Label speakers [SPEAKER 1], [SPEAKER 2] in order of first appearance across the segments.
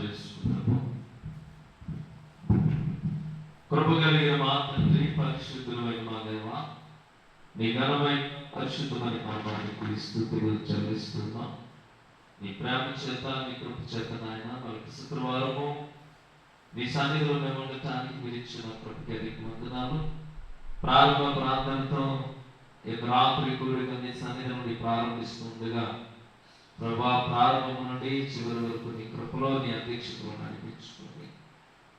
[SPEAKER 1] చేసుకున్నాము. కృప కలిగిన మా తండ్రి, పరిశుద్ధులైన మా దేవ, నీ ఘనమైన పరిశుద్ధమైన నామానికి స్తుతులు చెల్లిస్తున్నాం. నీ ప్రేమ చేత, నీ కృప చేత నాయన మనకి శుక్రవారము నీ సన్నిధిలో మేము ఉండటానికి మీరు ఇచ్చిన కృపకి వందనాలు. ప్రారంభ ప్రార్థనతో రాత్రి కూడిక నీ సన్నిధి నుండి ప్రారంభిస్తుండగా ప్రభా, ప్రారంభం నుండి చివరి వరకు నీ కృపలో నీ అధ్యక్షతలో నడిపించుకోండి.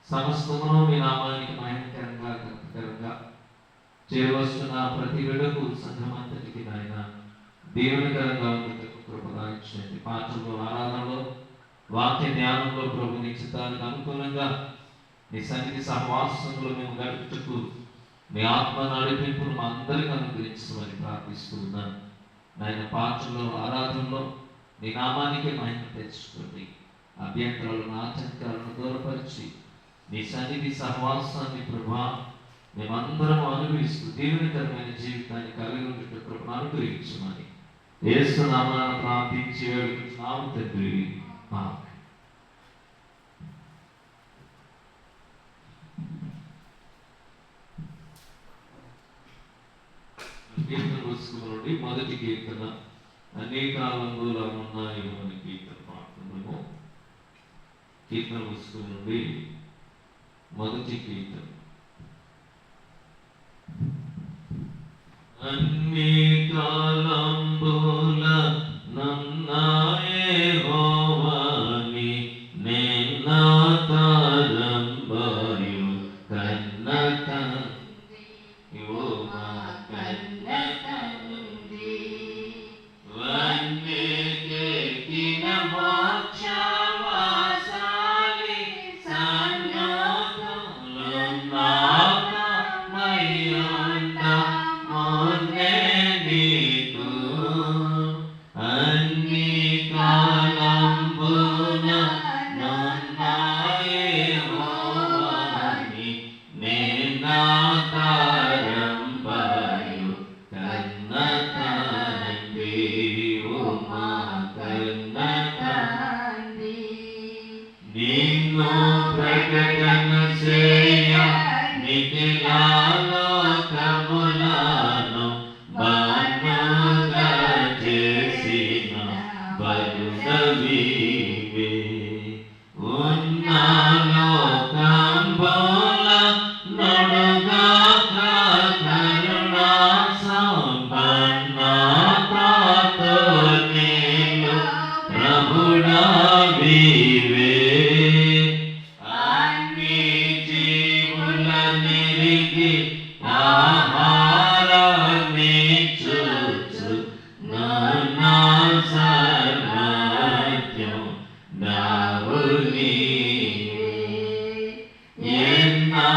[SPEAKER 1] సమస్తమును మీ నామానికి మహిమకరంగా గర్భకరంగా చేరవస్తున్న ప్రతి బిడ్డకు సంఘమంతటికి నాయన దీవెనకరంగా ఉండటకు కృపదాయించండి. పాటల్లో, ఆరాధనలో, వాక్య జ్ఞానంలో ప్రభు నీ చిత్తానికి అనుకూలంగా నీ సన్నిధి సహవాసంలో మేము గడుపుటకు మీ ఆత్మ నడిపింపును మా అందరికీ అనుగ్రహించమని ప్రార్థిస్తున్నాను. నాయన పాటల్లో, ఆరాధనలో నీ నామానికి మహిమ తెచ్చుకోండి. అభ్యంతరాలను, ఆటంకాలను దూరపరిచి నీ సన్నిధి సహవాసాన్ని ప్రభా మేమందరం అనుభవిస్తూ దీవెనకరమైన జీవితాన్ని కలిగి ఉండే కృపను అనుగ్రహించమని యేసు నామమున ప్రార్థించి వేడుకుంటున్నాము తండ్రి. ఆమేన్. కీర్తన పుస్తకం నుండి మొదటి కీర్తన, అనేక ఆనందాలున్నాయి అని కీర్తన పాడుతున్నాము. కీర్తన పుస్తకం నుండి మొదటి కీర్తన. అన్ని కాలంబుల నన్నా యెహోవాని నిన్నా తరంబయు కన్నత యెహోవా కన్నత వన్నికే కిన మోక్షవాసాలి సన్నోతులున్నాక మయ్యంద మొన్నే నీకు అన్ని కాలంబున నన్నా యెహోవాని నిన్నా తరంబయు కన్నత ఉమా కన్నత నిన్ను ప్రకటన చేయ నిఖిలాలోకములను బాణుగా చేసిన బలుడవివే ఉన్న లోకంబుల నడుగాక కరుణా సంపన్నతతో నీలో ప్రభుడవివే అన్ని జీవుల నిరిగి ఆహారమిచ్చుచు నానా సర్వజ్ఞం నావు నీవే. ఎన్నా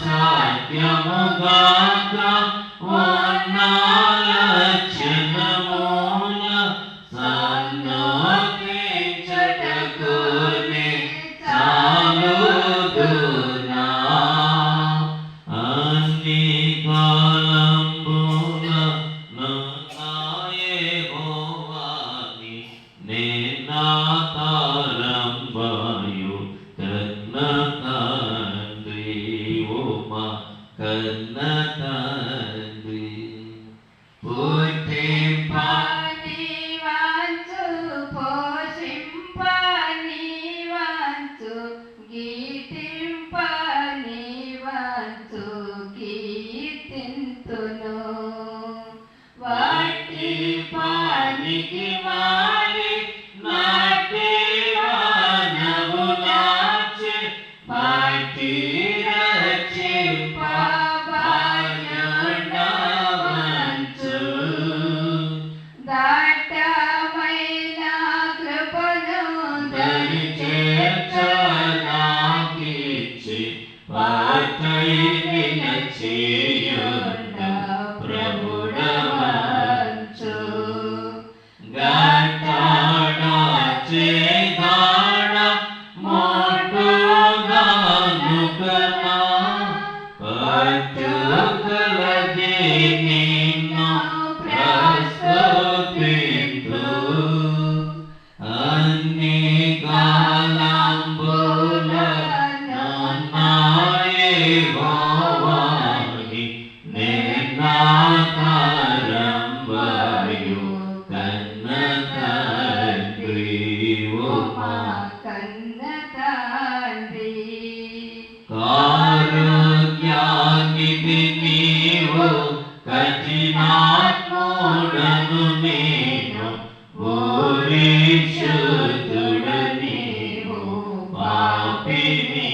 [SPEAKER 1] సాధ్యముగాక ఉన్న లక్షణముల సన్నోకించటకునే చాలుదునా అన్ని కాలంబుల నన్నా యెహోవాని నిన్నా తరంబయు కన్నత ఉమా కన్నత
[SPEAKER 2] పుట్టింపనివంచు పోషింపనివంచు గీతింపనివంచు కీర్తింతును వట్టి పనికి వాలి నాటి వానవులాచి పట్టి రక్షింప బాయుండవంచు దట్టమైన కృపను దరి చేర్చనాకిచ్చి పట్టైన చేయుండ ప్రభుడవంచు గట్టాడ చేదాడ మోటుగానుకనా పట్టుకలది నిన్ను ప్రస్తుతింతు అన్ని కాలంబుల పరిశుద్ధుడ నీవు పాపిని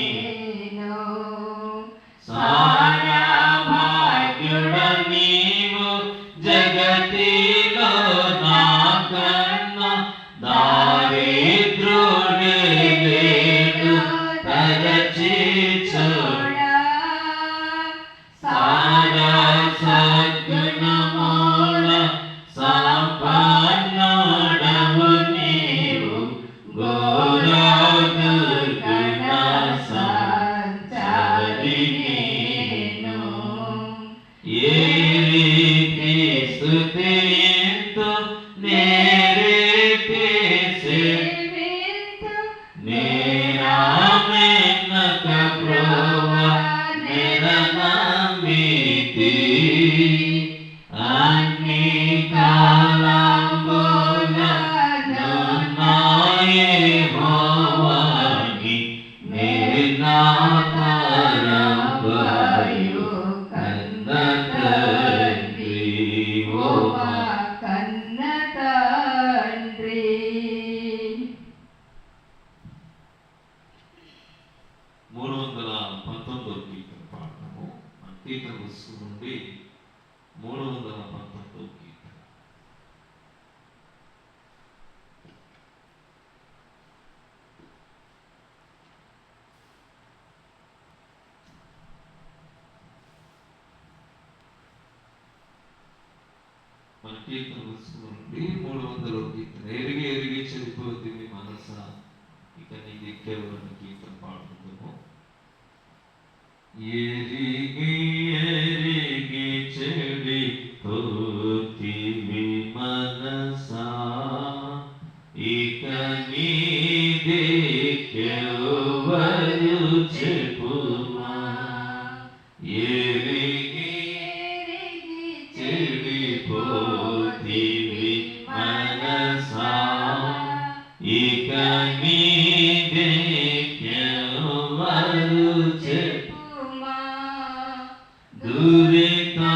[SPEAKER 2] సారా భాగ్యుడ నీవు జగతిలో నాకన్నా దారిద్రుడే లేడు తరచి చూడా సారా సద్గుణముల సంపన్నుడవు నీవు ఘోర దుర్గుణ సంచారి నేను ఏ రీతి స్తుతింతు నే రీతి సేవింతు నేరామెన్నక ప్రోవ నిరనమితి అన్ని కాలంబుల నున్నాయే భవాని నిర్నాతరంబయు కన్న తండ్రి ఓ
[SPEAKER 3] కన్న తండ్రి.
[SPEAKER 1] మూడు వందల 19వ కీర్తన పాడతాము. మన కీర్తన పుస్తకం నుండి 319వ కీర్తన. మన కీర్తన పుస్తకం నుండి 300వ కీర్తన. ఎరిగి ఎరిగి చెడిపోతుంది మీ మనస, ఇక నీ దిక్కెవరని కీర్తన పాడుకుందాము. ఎరిగి ఎరిగి చెడిపోతివి మనసా, ఇక నీ దిక్కెవరు చెప్పుమా. ఎరిగి చెడిపోతివి మనసా, ఇక నీ దిక్కెవరు చెప్పుమా. దురితా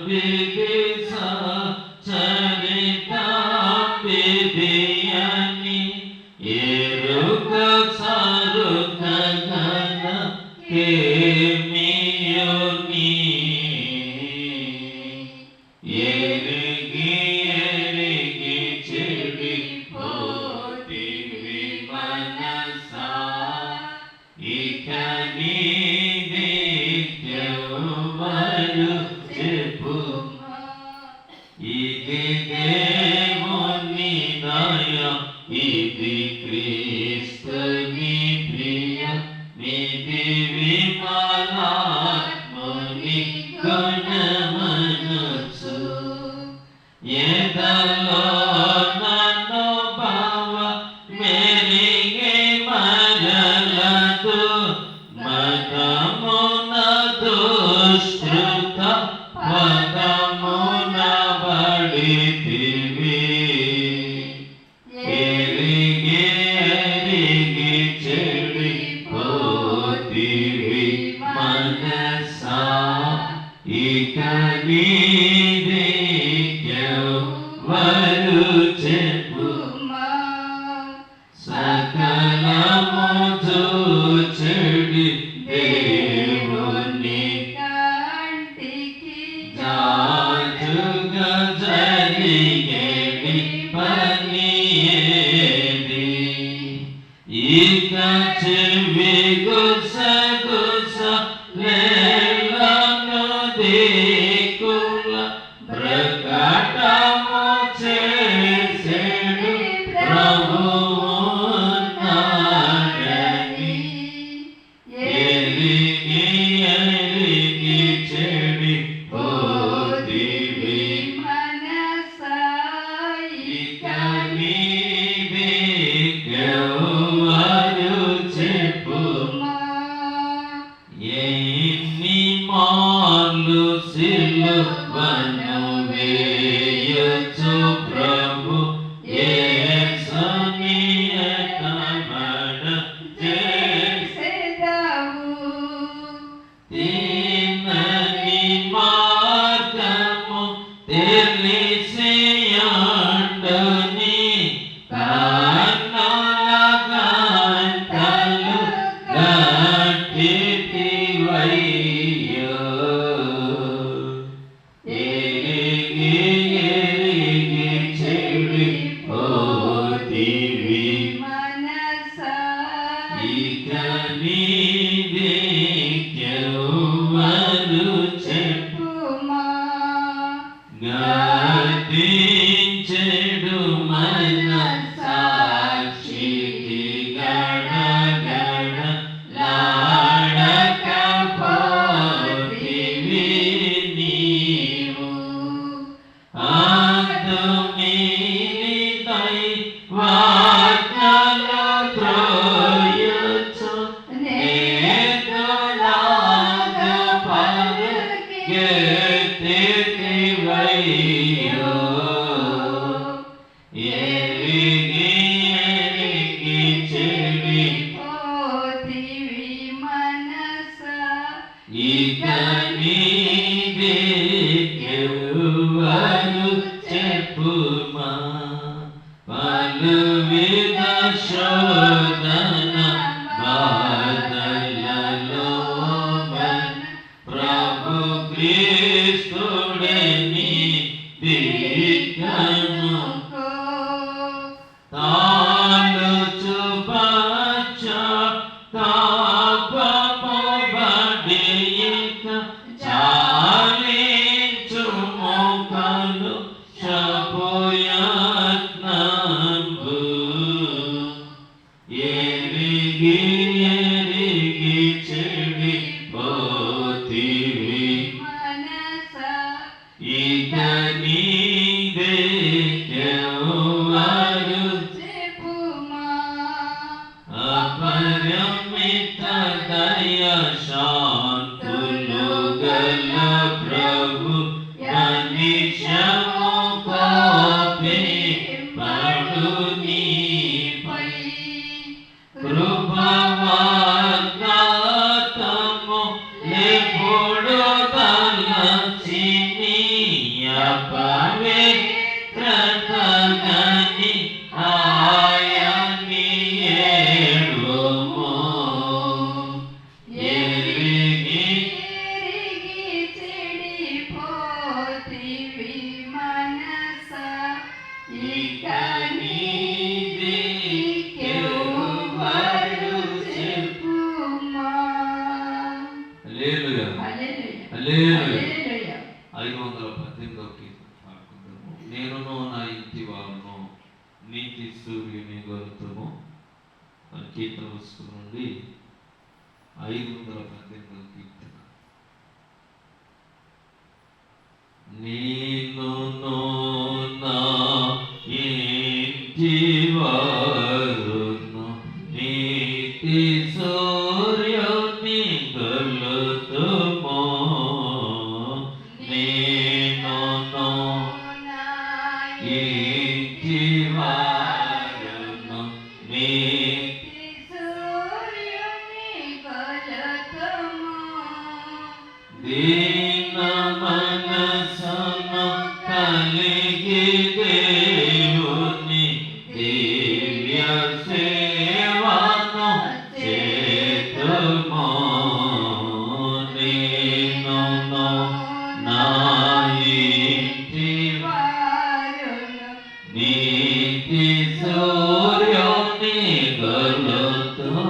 [SPEAKER 1] బిదిసా చరితా బిదియని ఎరుక సరుక గన కేమియోని. ఎరిగి ఎరిగి చెడిపోతివి మనసా, ఇక నీ దిక్కెవరు చెప్పుమా. ఇది దేవుని దయ, ఇది క్రీస్తుని ప్రియ, నిధి విమలాత్ముని గుణమనసు. ఎదలో నన్ను భావ మెరిగే మరలదు, మదమున దుష్కృత పదమున బడితివి. ఎరిగి ఎరిగి చెడిపోతివి మనసా, ఇక నీ దిక్కెవరు చెప్పుమా. సకలము చూచెడి దేవుని
[SPEAKER 3] కంటికి
[SPEAKER 1] జాతుగా జరిగేది పని ఏది. ఇక చెవి గుస గుస లేలను దిక్కుల ప్రకటము చేసేడు ప్రభువున్నాడని. ఎరిగి ఎరిగి చెడిపోతివి
[SPEAKER 3] మనసా,
[SPEAKER 1] ఇక నీ దిక్కెవరు చెప్పుమా. ఎన్ని మార్లు సిలువను వేయొచ్చు ప్రభు యేసుని ఎత్తబడ
[SPEAKER 3] చేసెదవు.
[SPEAKER 1] తిన్నని మార్గము తెలిసియుండుని,
[SPEAKER 2] గంటలు గట్టివయ్యో ఎరిగి ఎరిగి చెడిపోతివి
[SPEAKER 3] మనసా
[SPEAKER 2] ఇక నీకెవ్వరు
[SPEAKER 3] చెప్పుమా
[SPEAKER 2] గతించెడు మన సాక్షికి గడగడ లాడకపోతివి నీవు ఆత్మీనిదై వాక్యలో త్రోయచు నేతులాగా పరిగెత్తితివయ్యో ఎరిగి ఎరిగి చెడిపోతివి
[SPEAKER 3] మనసా
[SPEAKER 2] ఇక నీకెవ్వరు చెప్పుమా పలువిధ శోధన బాధలలో మన ప్రభు క్రీస్తుడే నీ దిక్కనుకో తాను చూపచ్చ తాపబడి ఇక చాలించు మోకలు శపోయత్నంబు ఎరిగి ఎరిగి చెడిపోతివి
[SPEAKER 3] మనసా
[SPEAKER 2] ఇక నీకెవ్వరు
[SPEAKER 3] చెప్పుమా
[SPEAKER 2] అపరిమిత దయ శాంతులు గల ప్రభు నిత్యము కోపింపడు నీపై కృపవాగ్దాతము ఎప్పుడు తలచి నీ అపవిత్రతగని ఆయని ఏడుము ఎరిగి
[SPEAKER 3] ఎరిగి చెడిపోతివి మనసా ఇక నీకెవ్వరు చెప్పుమా
[SPEAKER 1] హల్లెలూయా
[SPEAKER 3] హల్లెలూయా
[SPEAKER 1] హల్లెలూయా
[SPEAKER 3] హల్లెలూయా
[SPEAKER 1] 518వ కీర్తన పాడుకుందాము. నేనును నా ఇంటి వారును నీతి సూర్యుని గొలుతుము అని కీర్తన పుస్తకం నుండి 518వ కీర్తన. నేనును నా ఇంటి వారును నీతి సూర్యుని గొలుతుము నేనును ఇంటి వారును నీతి
[SPEAKER 3] సూర్యుని కొలతుము
[SPEAKER 2] దీన మనసును కలిగి దేవుని దివ్య సేవను చేతుము నేనును నా ఇంటి
[SPEAKER 3] వారును
[SPEAKER 2] నీతి సూర్యుని గొలుతుము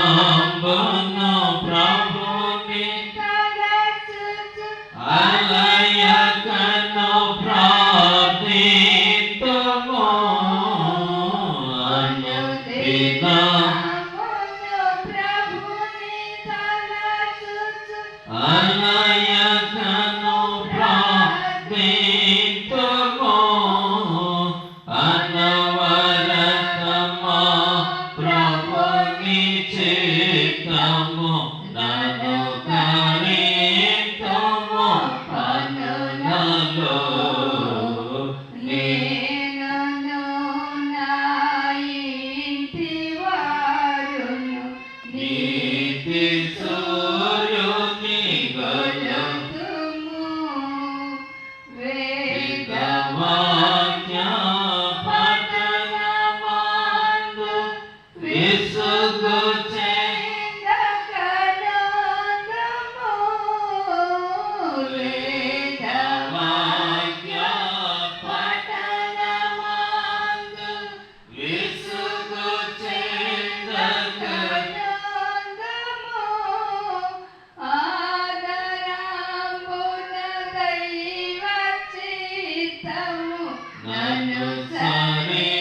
[SPEAKER 2] అనుదినంబును ప్రభుని
[SPEAKER 3] తలచుచు
[SPEAKER 2] అలయకను ప్రార్థింతుము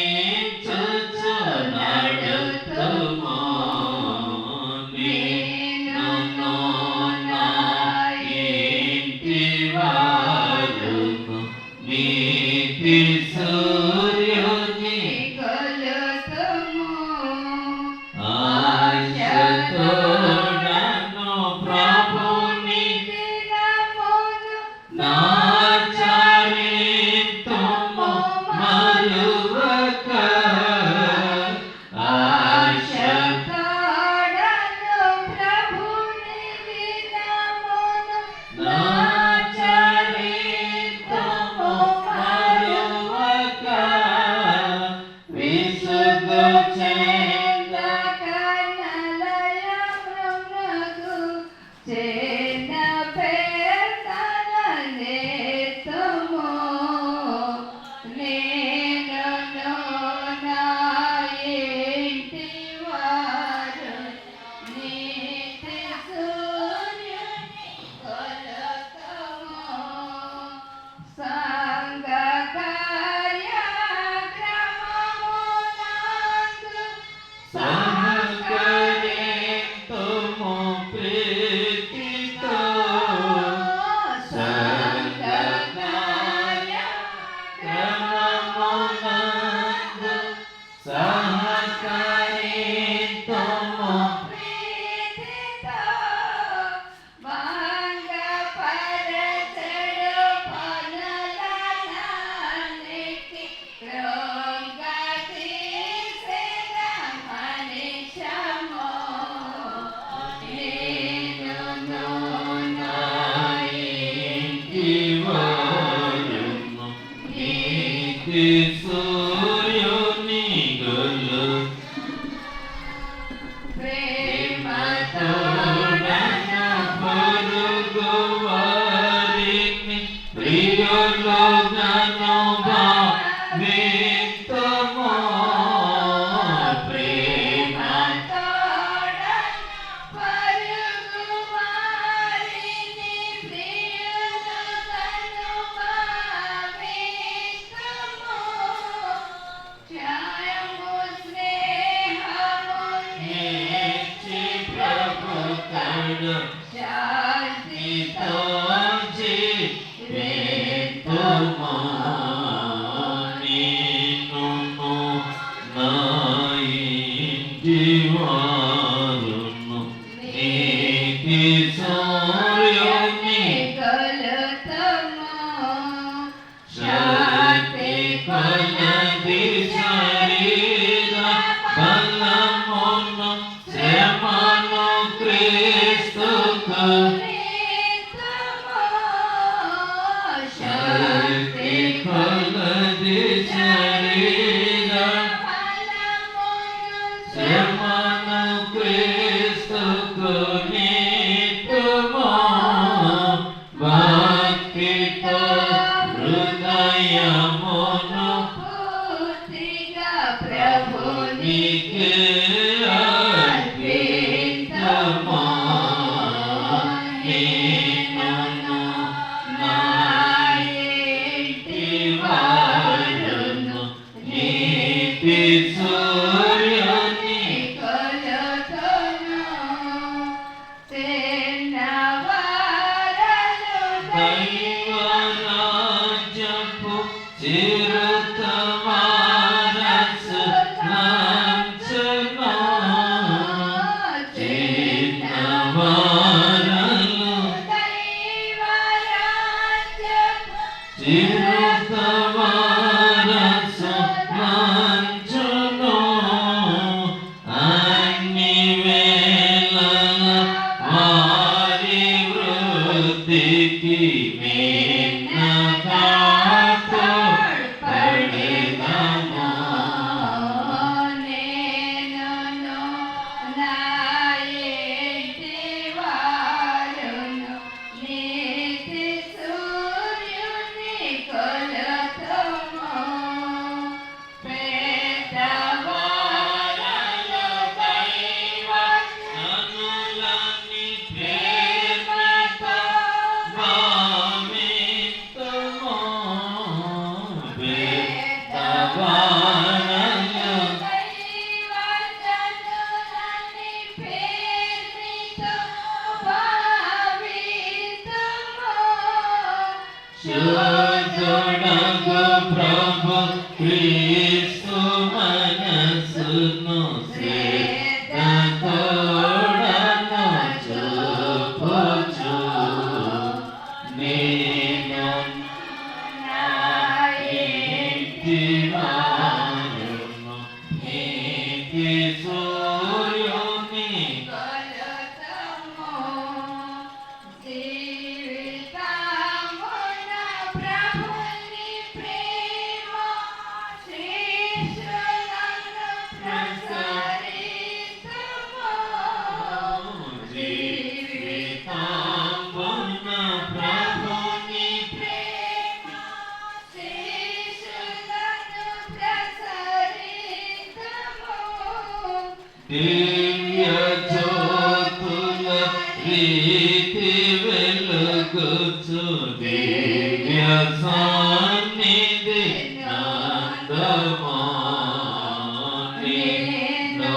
[SPEAKER 2] అనుసరించుచు నడుతుము. నేనును నా ఇంటి వారును నీతి సూర్యుని
[SPEAKER 3] కొలుతుము.
[SPEAKER 2] ఆశతోడను ప్రభుని
[SPEAKER 3] దినమును
[SPEAKER 2] నా చరిత్రము మరువక.
[SPEAKER 3] ఆశతోడను ప్రభుని దినమును
[SPEAKER 2] నా చరిత్రము మరువక. విసుగు
[SPEAKER 3] చెందక నలయమునకు చేన పేతన నేతము. నేనును నా ఇంటి వారు నీతి సూర్యుని కొలుతుము. సంఘ కార్యక్రమమునందు
[SPEAKER 2] సహకరింతుము ప్రీతితో.
[SPEAKER 3] సంఘ
[SPEAKER 2] క్రమమునందు సహకరింతుము
[SPEAKER 3] ప్రీతితో భంగపరచెడు పనులన్నిటి కృంగతీసిన మనిషము. నేనును నా
[SPEAKER 2] ఇంటి వారును నీతి సూర్యుని గొల్లు.
[SPEAKER 3] ప్రేమతోడను
[SPEAKER 2] పొరుగు వారిని ప్రియులుగాను భావింతుము.
[SPEAKER 3] ప్రేమతోడను పరుగు వారిని ప్రియులుగాను భావింతుము. త్యాగము స్నేహము
[SPEAKER 2] నేర్చి ప్రభు కడు
[SPEAKER 3] శాంతితో
[SPEAKER 2] జీవితుము. నేనును నా ఇంటి వారును నీతి సూర్యుని
[SPEAKER 3] కొలుతుము.
[SPEAKER 2] శక్తి కొలది శరీర బలమును శ్రమను క్రీస్తుకు. శక్తి కొలది శరీర శ్రమను క్రీస్తుకు నీతుము. భక్తితో హృదయమును ప్రభునికి అర్పితము. నేనును నా ఇంటి వారును నీతి సూర్యుని దైవరాజ్యపు చిరుతవారసు లంచను. చిన్నవారలు చిరుతవారసు లంచను. క్రీస్తు మనసును శ్రద్ధతోడను చూపుచు నేను నా ఇంటి వారును నీతి సూర్యుని
[SPEAKER 3] కలతము జీవితమున ప్రభుని ప్రేమ శ్రీశ్రులను ప్రసరితము
[SPEAKER 2] జీవితాంబున ప్రభుని
[SPEAKER 3] ప్రేమ శ్రీశ్రులను ప్రసరితము
[SPEAKER 2] దివ్య జ్యోతుల ప్రీతి వెలుగుచు దివ్య సన్నిధి నందమా నిన్ను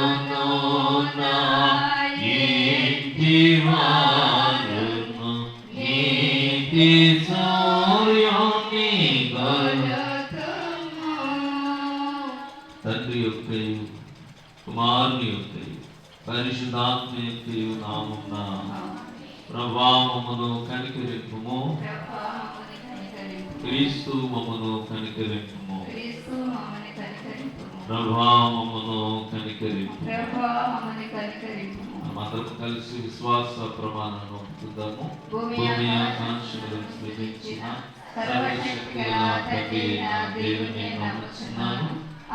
[SPEAKER 2] నా ఇంటి వారును నీతి సూర్యుని తండ్రి యొక్కయు కుమారుని యొక్కయు పరిశుద్ధాత్మ యొక్కయు నామమున ప్రభువా మమ్మను కనికరింపుము క్రీస్తు మమ్మను కనికరింపుము ప్రభువా మమ్మను కనికరింపు మనమందరం కలిసి విశ్వాస ప్రమాణాలను ఒప్పుకుందాము. భూమి ఆకాశములను సృజించిన సర్వశక్తి గల తండ్రి అయిన దేవుని నమ్ముచున్నాను.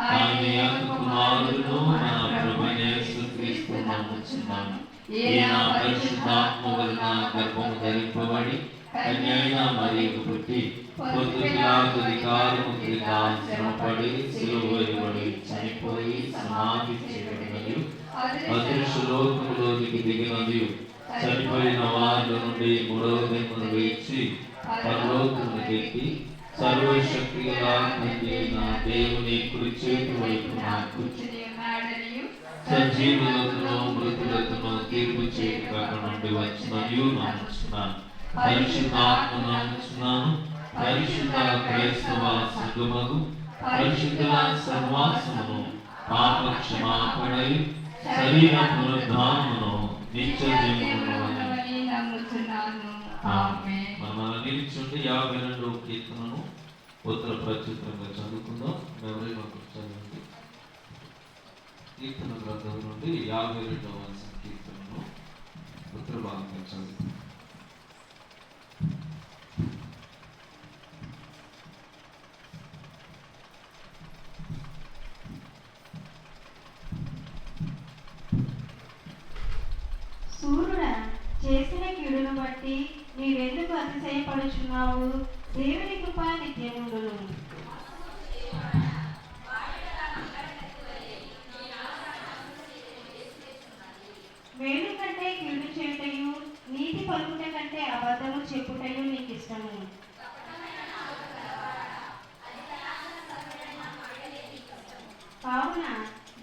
[SPEAKER 2] ఆయన యొక్క కుమారుడు మన ప్రభువైన యేసుక్రీస్తు నమ్ముచున్నాను. ఈయన పరిశుద్ధాత్మ వలన గర్భము ధరింపబడి కన్యైన మరియకు పుట్టి పొద్దు పిలాతు అధికారము క్రింద శ్రమపడి సిలువ వేయబడి చనిపోయి సమాధి చేయబడినది అదృశ్య లోకములోనికి దిగినది చనిపోయిన వారి నుండి మూడవ దినమున లేచి పరలోకమునకు ఎక్కి సర్వశక్తి గల తండ్రి అయిన దేవుని కుడి చేతి వైపున కూర్చుని సజీవులకును మృతులకును తీర్పు చేయక నుండి వచ్చినయు నమ్ముచున్నాను. పరిశుద్ధాత్మ నమ్ముచున్నాను. పరిశుద్ధ క్రైస్తవ సంఘమును పరిశుద్ధుల సహవాసమును పాప క్షమాపణయు శరీర పునరుద్ధానమును నిత్య జీవమును మనం నిలిచుండి 52వ కీర్తనను ఉత్తర ప్రత్యుత్తరంగా చదువుకుందాం. ఎవరైనా చదవండి. కీర్తన గ్రంథం నుండి 52వ కీర్తనను ఉత్తర భాగంగా చదువుకుందాం.
[SPEAKER 4] సూర్యుడా, చేసిన కీడును బట్టి నీవెందుకు అతిశయపడుచున్నావు? దేవుని కృప నిత్యముండును. మేలు కంటే కీడు చేయుటయు నీతి పలుకుట కంటే అబద్ధము చెప్పుటయు నీకు ఇష్టము. కావున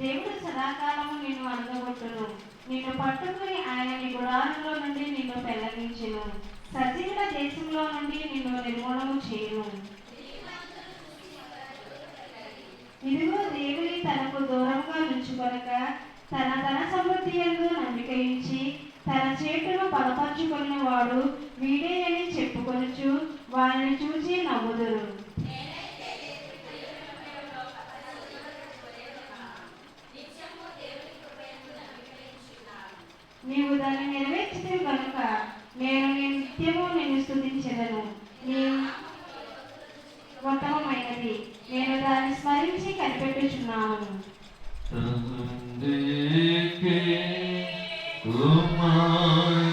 [SPEAKER 4] దేవుడు సదాకాలము నిన్ను అనగొట్టును. నిన్ను పట్టుకుని ఆయన నీ గుడారంలో నుండి నిన్ను పెళ్లగించును. సజీవుల దేశంలో నుండి నిన్ను నిర్మూలము చేయును. ఇదిగో దేవుని తనకు దూరంగా నుంచుకొనక తన ధన సమృద్ధి యందు నమ్మిక ఉంచి తన చేతును బలపరుచుకున్న వాడు వీడే అని చెప్పుకొనుచు వారిని చూచి నవ్వుదురు. నీవు దాన్ని నెరవేర్చితే కనుక నేను నిత్యము నిన్ను స్తుతించెదను. నీ ఉత్తమమైనది, నేను దాన్ని స్మరించి కనిపెట్టుచున్నాను.
[SPEAKER 2] తండ్రికి కుమారుని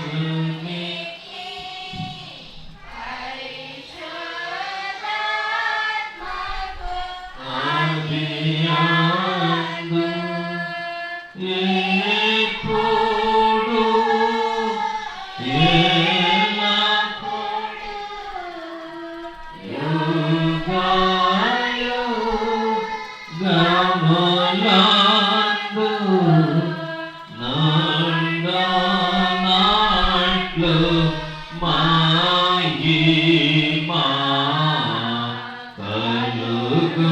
[SPEAKER 2] ఆదియందు ఎప్పుడు ఎల్లప్పుడు యుగయుగములందు నందనాట్లు మహిమ కలుగును.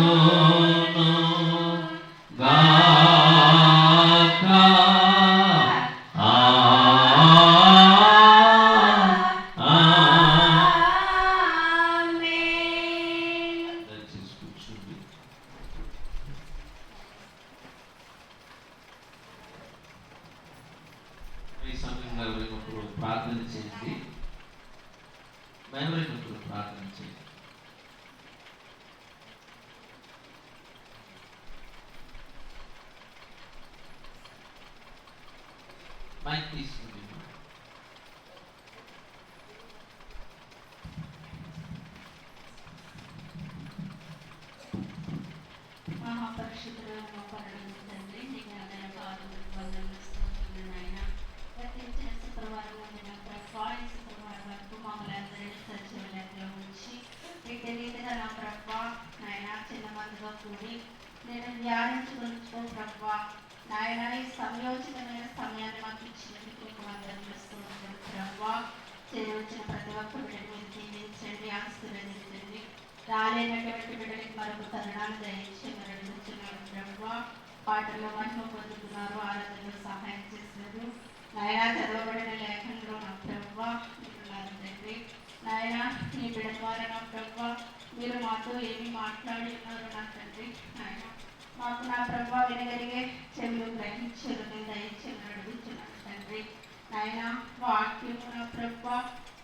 [SPEAKER 2] మైక్ తీసుకుంది.
[SPEAKER 3] మహాపరిశుద్ధుడు పరలోకపు తండ్రి, నీకు వందనాలు, పాదములకు వందనాలు, స్తోత్రములు నాయన. గతించిన శుక్రవారం నుండి నా ప్రభువా, ఈ శుక్రవారం వరకు మమ్మల్ని అందరినీ సజీవ లెక్కలో ఉంచి ఇట్టి రీతిగా నా ప్రభువా నాయన చిన్న మందిగా కూడి నేను ధ్యానించుకుంటూ ప్రభువా నాయన ఈ సమయోచితమైన సమయాన్ని మాకు ఇచ్చినందుకు నీకు వందనాలు, స్తోత్రములు ప్రభువా. చేరి వచ్చిన ప్రతి ఒక్క బిడ్డని మీరు దీవించండి, ఆశీర్వదించండి. రాలేనటువంటి బిడ్డలకి మరొక తరుణాన్ని దయించి మరి అడుగుతున్నాడు ప్రభువా. పాటల్లో మహిమ పొందుతున్నారు, ఆరాధనలో సహాయం చేస్తున్నారు నాయన. చదవబడిన లేఖనంలో నా ప్రభువా మీరున్నారు తండ్రి నాయన. నీ బిడ్డ ద్వారా నా ప్రభువా మీరు మాతో ఏమి మాట్లాడి ఉన్నారు నా తండ్రి నాయన. మాకు నా ప్రభువా వినగలిగే చెవులు గ్రహించారు నేను దయించని అడుగుతున్నాను తండ్రి నాయన. వాక్యము నా ప్రభువా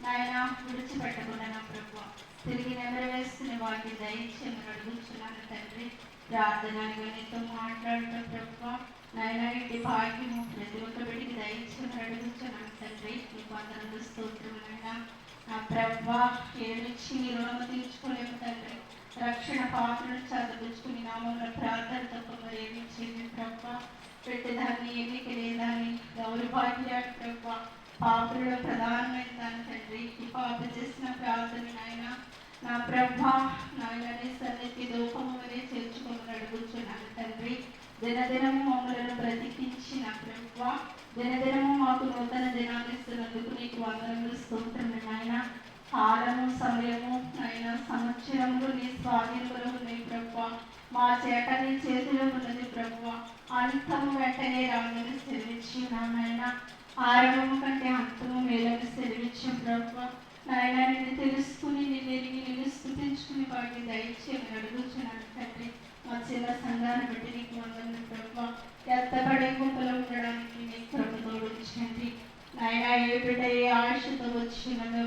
[SPEAKER 3] నాయన విడిచిపెట్టకుండా నా ప్రభువా తిరిగి నెమరవేస్తున్న వాటిని దయచేయమని అడుగుతున్నాను తండ్రి. ప్రార్థనగా నీతో మాట్లాడటం ప్రభువా నాయన ఇంటి భాగ్యము ప్రతి ఒక్క బిడ్డకి దయచేయమని అడుగుతున్నాను తండ్రి. నీకు వందనాలు, స్తోత్రములైనా నా ప్రభువా ఏమిచ్చి నీ రుణము తీర్చుకోలేము తండ్రి. రక్షణ పాత్రను చదువుకుని నామంలో ప్రార్థన తప్ప మరి ఏమి చేయలేదు ప్రభువా. పెట్టేదాన్ని ఎన్నిక లేదాన్ని దౌర్భాగ్యాన్ని ప్రభువా పాత్రలో ప్రధానమైన దాని తండ్రి. ఈ పాత్ర చేసిన ప్రార్థన నాయన నా ప్రభా నాయన నీ సన్నిధికి దూపము వలె చేర్చుకోమని అడుగుతున్నాను తండ్రి. దినదినము మమ్మలను బ్రతికించి నా ప్రభువా దినదినము మాకు నూతన దినాన్ని ఇస్తున్నందుకు నీకు వందనములు, స్తోత్రములు నాయన. కాలము సమయము నాయన సంవత్సరములు నీ స్వాధీనంలో ఉన్నాయి ప్రభువా. మా చేట నీ చేతిలో ఉన్నది ప్రభువా. అంతము వెంటనే రాగానే సెలవిచ్చి నాయన. ఆరంభము కంటే అంతము మేలని సెలవిచ్చాం ప్రభువా నాయన. నిన్ను తెలుసుకుని నిన్ను ఎరిగి నిన్ను స్తుతించుకుని వాటిని దయచేయమని అడుగుతున్నాను తండ్రి. మా చిన్న సంఘాన్ని బట్టి నీకు వందనములు ప్రభువా. ఎత్తబడే గుంపలో ఉండడానికి నీ కృపతో ఉంచండి నాయన. ఏ బిడ్డ ఏ ఆశతో వచ్చినదో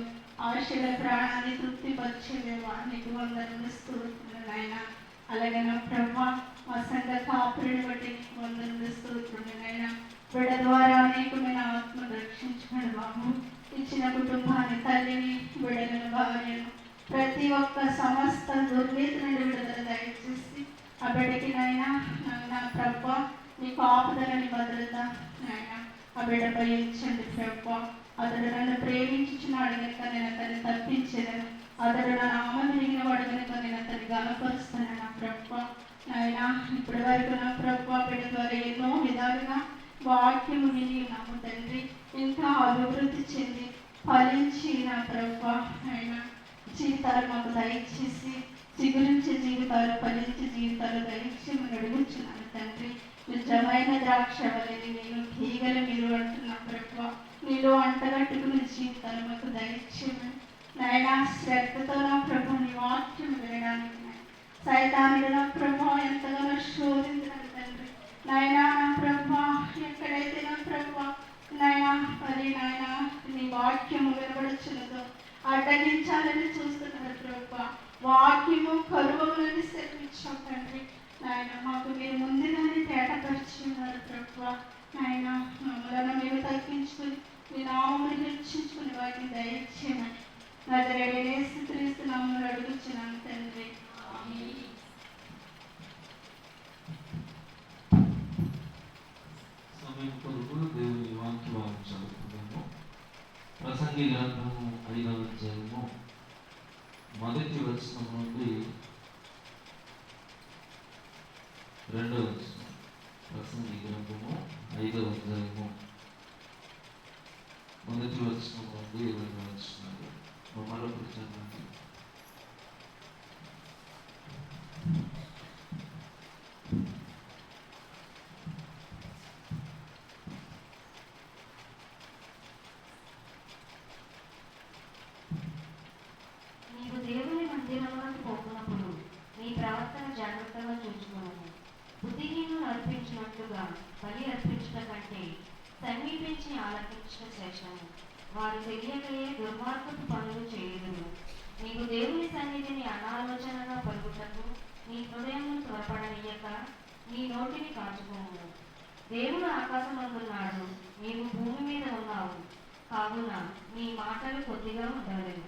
[SPEAKER 3] ఆశల ప్రాణాన్ని తృప్తిపరిచేదేవా నీకు వందనములు, స్తోత్రములు నాయన. అలాగే నా ప్రభువా మా సంఘ కాపురిని బట్టి నీకు వందనములు, స్తోత్రములు నాయన. బిడ్డ ద్వారా అనేకమైన ఆత్మను రక్షించుకోండి బాబు. ఇచ్చిన కుటుంబాన్ని, తల్లిని, బిడ్డలను, భార్యను ప్రతి ఒక్క సమస్త దుర్నీతి నుండి విడుదల దయచేసి ఆ బిడ్డకి నాయన నా ప్రభువా నీకు ఆపుదలని భద్రత నాయన ఆ బిడ్డపై ఇచ్చండి ప్రభువా. అతడు నన్ను ప్రేమించుచున్నాడు కనుక నేను అతన్ని తప్పించేదను. అతడు నా నామం విరిగిన వాడు కనుక నేను అతన్ని గనపరుస్తాను నా ప్రభువా నాయన. ఇప్పటి వరకు నా ప్రభువా బిడ్డ ద్వారా ఎన్నో విధాలుగా వాక్యము విని ఉన్నాము తండ్రి. ఇంకా అభివృద్ధి చెంది ఫలించి నా ప్రభువా నాయన జీవితాలు మాకు దయచేసి చిగురించే జీవితాలు, ఫలించే జీవితాలు దయచేయమని అడుగుతున్నాను తండ్రి. నిజమైన ద్రాక్ష వలె నేను తీగలు మీరు అంటున్నా ప్రభువా నీలో అంటగట్టుకున్న జీవితాలు మాకు దయచేయమని నాయన. శ్రద్ధతో నా ప్రభు నీ వాక్యం వినడానికి సైతానుడు నా ప్రభు ఎంతగానో శోధించినాడు తండ్రి నాయన. నా ప్రభు ఎక్కడైతే నా ప్రభు నాయన మరి నాయన నీ వాక్యము వినబడుచున్నదో అడ్డగించాలని చూస్తున్నారు ప్రభు. వాక్యము కరువులని సెలవిచ్చాం తండ్రి నాయన. మాకు మీరు ముందుగానే తేటపరిచి ఉన్నారు ప్రభు నాయన. మమ్మల్ని మేము తగ్గించుకుని మీ నామమును హెచ్చించుకుని వాటిని దయచేయమని నజరేయుడైన యేసుక్రీస్తు నామములో అడుగుచున్నాను తండ్రి.
[SPEAKER 1] సమయం కొరకు దేవుని వాక్యాన్ని చదువుతున్నాము. ప్రసంగి గ్రంథము 5వ అధ్యాయము మొదటి వచనం నుండి 2వ వచనం. ప్రసంగి గ్రంథము 5వ అధ్యాయము మొదటి వచనం నుండి 2వ వచనం. మరొకటి చదవండి.
[SPEAKER 4] నీవు దేవుని మందిరంలోకి పోతున్నప్పుడు నీ ప్రవర్తన జాగ్రత్తగా చూసుకోవాలి. బుద్ధిహీనులు అర్పించినట్లుగా బలి అర్పించడం కంటే సమీపించి ఆలపించడం శ్రేష్టము. వారు తెలియకయే దుర్మార్గపు పనులు చేయదురు. నీవు దేవుని సన్నిధిని అనాలోచనగా పలుకుటకు నీ హృదయమును త్వరపడనీయక నీ నోటిని కాచుకోము.
[SPEAKER 3] దేవుడు ఆకాశమందున్నాడు, నీవు భూమి మీద ఉన్నావు, కావున నీ మాటలు కొద్దిగా ఉండలేవు.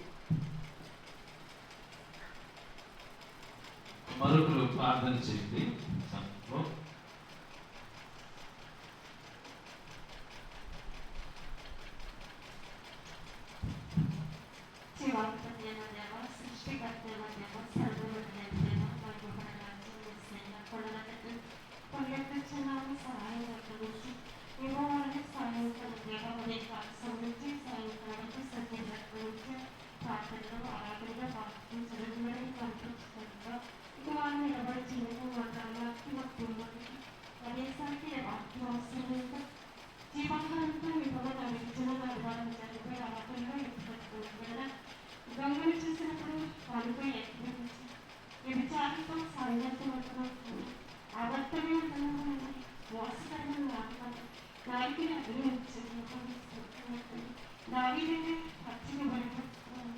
[SPEAKER 2] మరొకరు ప్రార్థన చేయండి. సమయంలో
[SPEAKER 3] జీవాధిపత్యైన దేవ, సృష్టికర్తైన దేవ, సర్వోన్నతుడైన దేవ, పరిపూర్ణ రాజ్యం నిశ్చయంగా కొండెత్తుచున్నాము సహాయం గురించి ఇవ్వవాలని సాయంత్రం దేవ, ఉదయకాలం నుంచి సాయంత్రం వరకు సత్యం గురించి ప్రార్థనలో ఆరాధనగా ప్రార్థించడం కనిపించుకుంటా ఇక వాళ్ళు నిలబడి జీవితం మాట్లాడాలి వస్తుంది ప్రదేశానికి వాక్యం అవసరం లేదు. జీవకాలంతో విలువ నడిపించిన నడవాలని జరిపే ఆటంగా ఎత్తుపట్టుకుంటున్నా దొంగలు చూసినప్పుడు వాళ్ళపై ఎత్తుపించి వ్యభిచారంతో సాయంత్రం ఆవర్తమే ఉంటున్నామని మోసకరమైన మాట్లాడి నాయకుని అభినందించారు. దావీదుని పచ్చిగా బయటపడుతున్నాను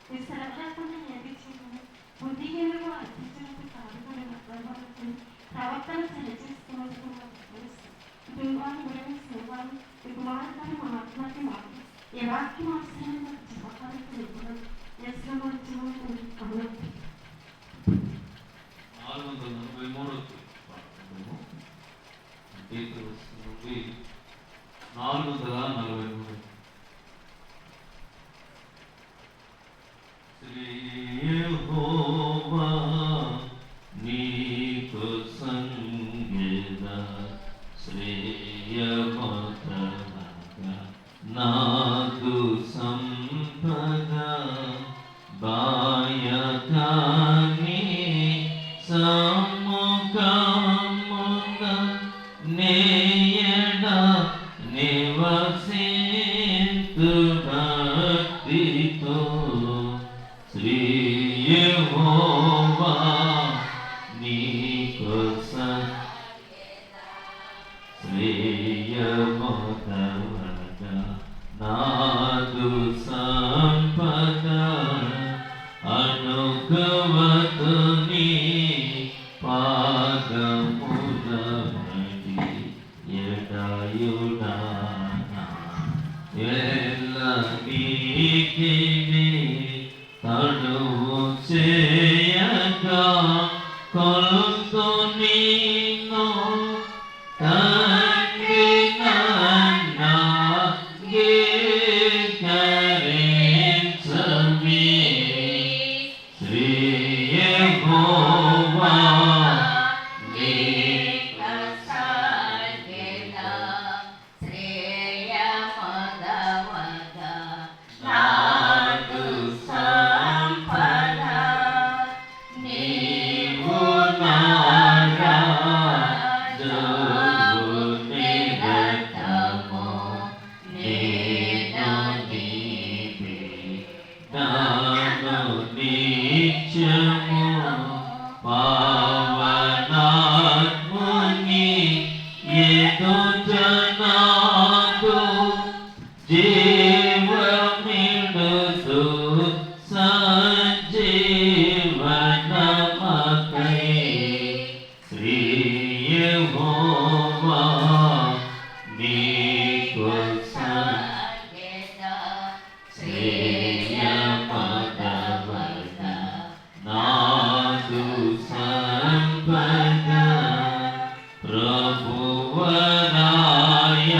[SPEAKER 3] విసరకుండా ఎదిరించింది బుద్ధిహీనులు అర్పించినట్టు కాదుకొని అర్థం ప్రవర్తన సరిచేస్తున్నట్టుకున్న కుటుంబాన్ని విడని సేవాలు వికుమారకాన్ని మా ఆత్మకి మాకు ఏ వాక్యం అవసరమైన జీవకాలకు నిపుణులు ఎస్లో జీవనం అభివృద్ధి
[SPEAKER 1] 443 నుండి 443 శ్రీ యెహోవా నీకు సంగీత శ్రేయమతగా నాకు సంపద బాయకాని సముఖమున నేయడ నివసింతు భక్తితో శ్రీ యెహోవా నీకు శ్రేయమతగా నాదు సంపద అనుకవతుని పాదములబడి ఎడయుడానా ఎల్ల నీకిని తడువు చేయగా కొలుతు నీను తండ్రి నన్నా గీకరించమి శ్రీ యెహోవా నీకు సంగీత శ్రేయమదవగా నాకు సంపద నీవు నా రాజువు నిరతము నేను నీవే నాను నిత్యము పావనాత్ముని ఎదుటనాదు జీవమిడుతు సంజీవనమకై శ్రీ యెహోవా నీకు సంగీత శ్రేయమదవగా నాదు సంపద ప్రభువరాయ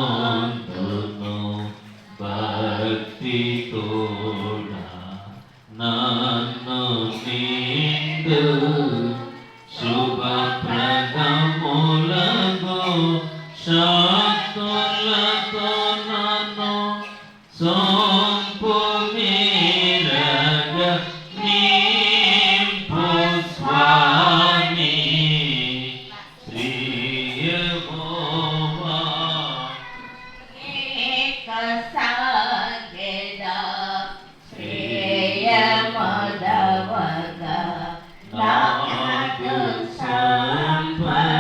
[SPEAKER 1] పెంచుకొందును భక్తి తోడా నన్ను నిండు శుభప్రదములగు శక్తులతో నన్ను సొంపు మీరగ నింపు స్వామి శ్రీ యెహోవా నాకు సంపద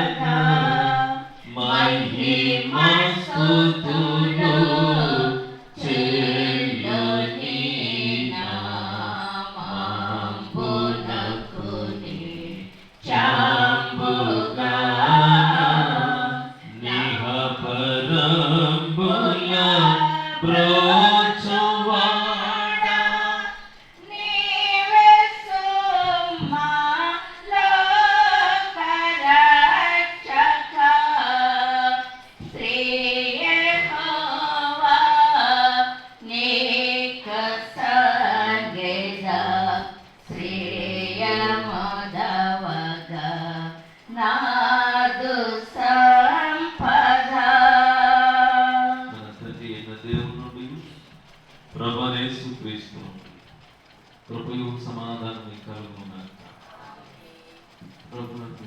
[SPEAKER 1] ప్రభునందు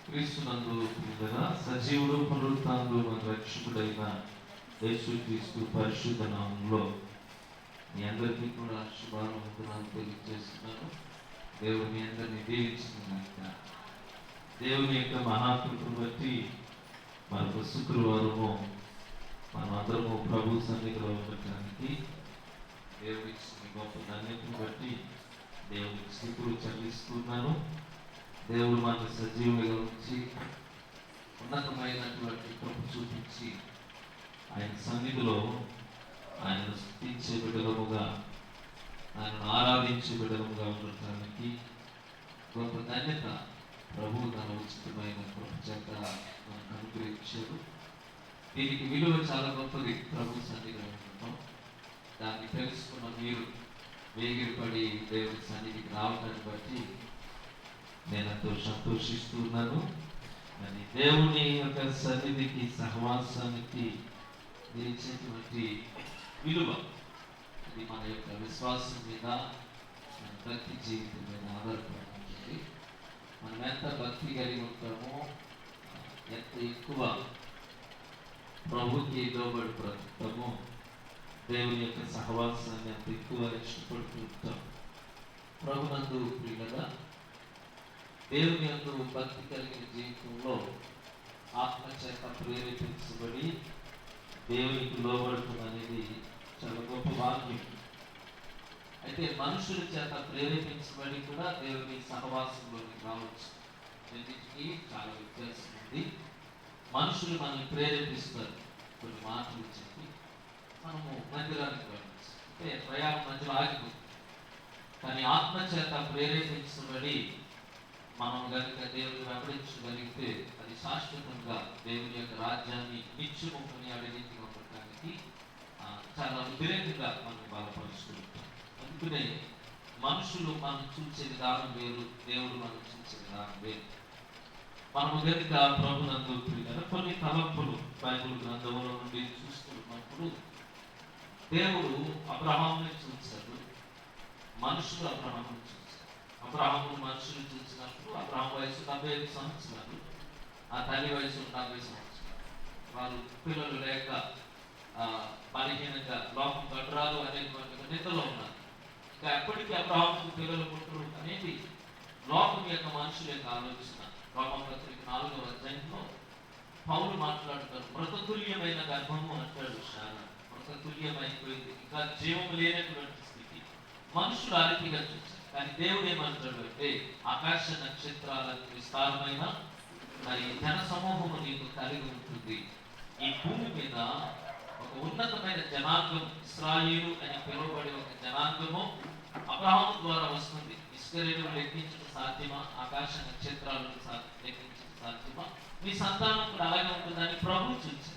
[SPEAKER 1] క్రీస్తునందు ప్రియులారా, సజీవుడు పునరుత్థానుడు మన రక్షకుడైన యేసుక్రీస్తు పరిశుద్ధ నామములో మీ అందరికీ కూడా శుభాకాంక్షలు తెలియజేస్తున్నాను. దేవుడు మీ అందరినీ దీవించుకున్నాక దేవుని యొక్క మహాకృపను బట్టి మరొక శుక్రవారము మనం అందరము ప్రభు సన్నిధిలో ఉండటానికి దేవుడి గొప్ప ధన్యతను బట్టి దేవుడికి స్థితులు చెల్లిస్తున్నాను. దేవుడు మన సజీవులుగా ఉంచి ఉన్నతమైనటువంటి కృప చూపించి ఆయన సన్నిధిలో ఆయన స్తుతించే బిడ్డలముగా, ఆయనను ఆరాధించే బిడ్డలముగా ఉండటానికి గొప్ప ధన్యత ప్రభు తన ఉచితమైన కృప చేత మనకు అనుగ్రహించారు. దీనికి విలువ చాలా గొప్పది. ప్రభు సన్నిధిలో ఉండటం, దాన్ని తెలుసుకున్న మీరు వేగిరపడి దేవుడి సన్నిధికి రావటాన్ని బట్టి నేను ఎంతో సంతోషిస్తున్నాను. మరి దేవుని యొక్క సన్నిధికి, సహవాసానికి ఇచ్చేటువంటి విలువ అది మన యొక్క విశ్వాసం మీద, మన భక్తి జీవితం మీద ఆధారపడి ఉంటుంది. మనం ఎంత భక్తి కలిగి ఉంటామో, ఎంత ఎక్కువ ప్రభుకి లోబడి బ్రతుకుతామో, దేవుని యొక్క సహవాసాన్ని అంత ఎక్కువ ఇష్టపడుతూ ఉంటాం. ప్రభునందు ప్రియులగా, దేవుని యందు భక్తి కలిగిన జీవితంలో ఆత్మచేత ప్రేరేపించబడి దేవునికి లోబడటం అనేది చాలా గొప్ప భాగ్యం. అయితే మనుషుల చేత ప్రేరేపించబడి కూడా దేవుని సహవాసంలోకి రావచ్చు. రెండింటికి చాలా వ్యత్యాసం ఉంది. మనుషులు మనల్ని ప్రేరేపిస్తారు, కొన్ని మాటలు చెప్పి మనము మందిరానికి వెళ్ళచ్చు, అంటే ప్రయాణం మధ్యలో ఆగిపోతుంది. కానీ ఆత్మచేత ప్రేరేపించబడి మనం కనుక దేవుని వెంబడించగలిగితే అది శాశ్వతంగా దేవుని యొక్క రాజ్యాన్ని నిత్యము కొనియాడే రీతిగా ఉండటానికి చాలా ఉద్రేకంగా మనం బలపరుచుకుంటాం. అందుకనే మనుషులు మనం చూసే విధానం వేరు, దేవుడు మనం చూసే విధానం వేరు. మనము కనుక ప్రభునందు కొన్ని తలంపులు బైబిల్ గ్రంథంలో నుండి చూస్తున్నప్పుడు దేవుడు అబ్రహాముని చూశాడు, మనుషులు అబ్రహాముని చూశారు. అబ్రహాము మనుషులు చూసినప్పుడు అబ్రహాం వయసు 75 సంవత్సరాలు, ఆ తల్లి వయసు 40 సంవత్సరాలు. వారు పిల్లలు లేక బలహీనంగా లోకం గడ్రాలు అనేటువంటి నిధులు ఉన్నారు. ఇంకా ఎప్పటికీ అబ్రహాముకు పిల్లలు పుట్టరు అనేది లోకం యొక్క మనుషుల యొక్క ఆలోచన. రోమపత్రిక 4వ అధ్యాయంలో పౌలు మాట్లాడుతారు, మృతతుల్యమైన గర్భము అంటాడు. చాలా మృతతుల్యమైపోయింది, ఇంకా జీవం లేనటువంటి స్థితి మనుషులు ఆ రీతిగా చూశారు. కానీ దేవుడు ఏమంటాడు అంటే, ఆకాశ నక్షత్రాలకు విస్తారమైన మరి జన సమూహము నీకు కలిగి ఉంటుంది. ఈ భూమి మీద ఒక ఉన్నతమైన జనాంగం, ఇశ్రాయేలు అని పిలువబడే ఒక జనాంగము అబ్రహాము ద్వారా వస్తుంది. ఇశ్రాయేలును లెక్కించడం సాధ్యమా? ఆకాశ నక్షత్రాలను లెక్కించడం సాధ్యమా? మీ సంతానం కూడా అలాగే ఉంటుందని ప్రభు చూచారు.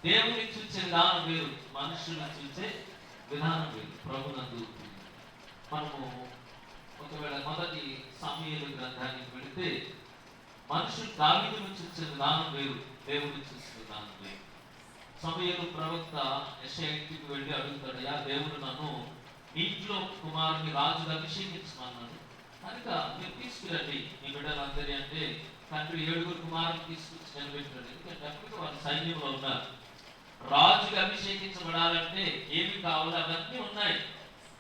[SPEAKER 1] దేవుని చూసే విధానం వేరు, మనుషులను చూసే విధానం వేరు. ప్రభునందు మనము ఒకవేళ మొదటి సమూయేలు గ్రంథానికి వెళితే మనుషులు దావీదును చూసే విధానం వేరు, దేవుడు చూసే విధానం వేరు. సమూయేలు ప్రవక్త యెషయా ఇంటికి వెళ్ళి అడుగుతాడయ్యా, దేవుడు నన్ను ఇంట్లో కుమారుని రాజుగా అభిషేకించమన్నాడు కనుక మీరు తీసుకురండి మీ బిడ్డలందరి అంటే తండ్రి 7 కుమారులు తీసుకొచ్చి నిలబెట్టాడు. ఎందుకంటే అప్పటికి వారు సైన్యంలో ఉన్నారు. రాజుగా అభిషేకించబడాలంటే ఏమి కావాలో అవన్నీ ఉన్నాయి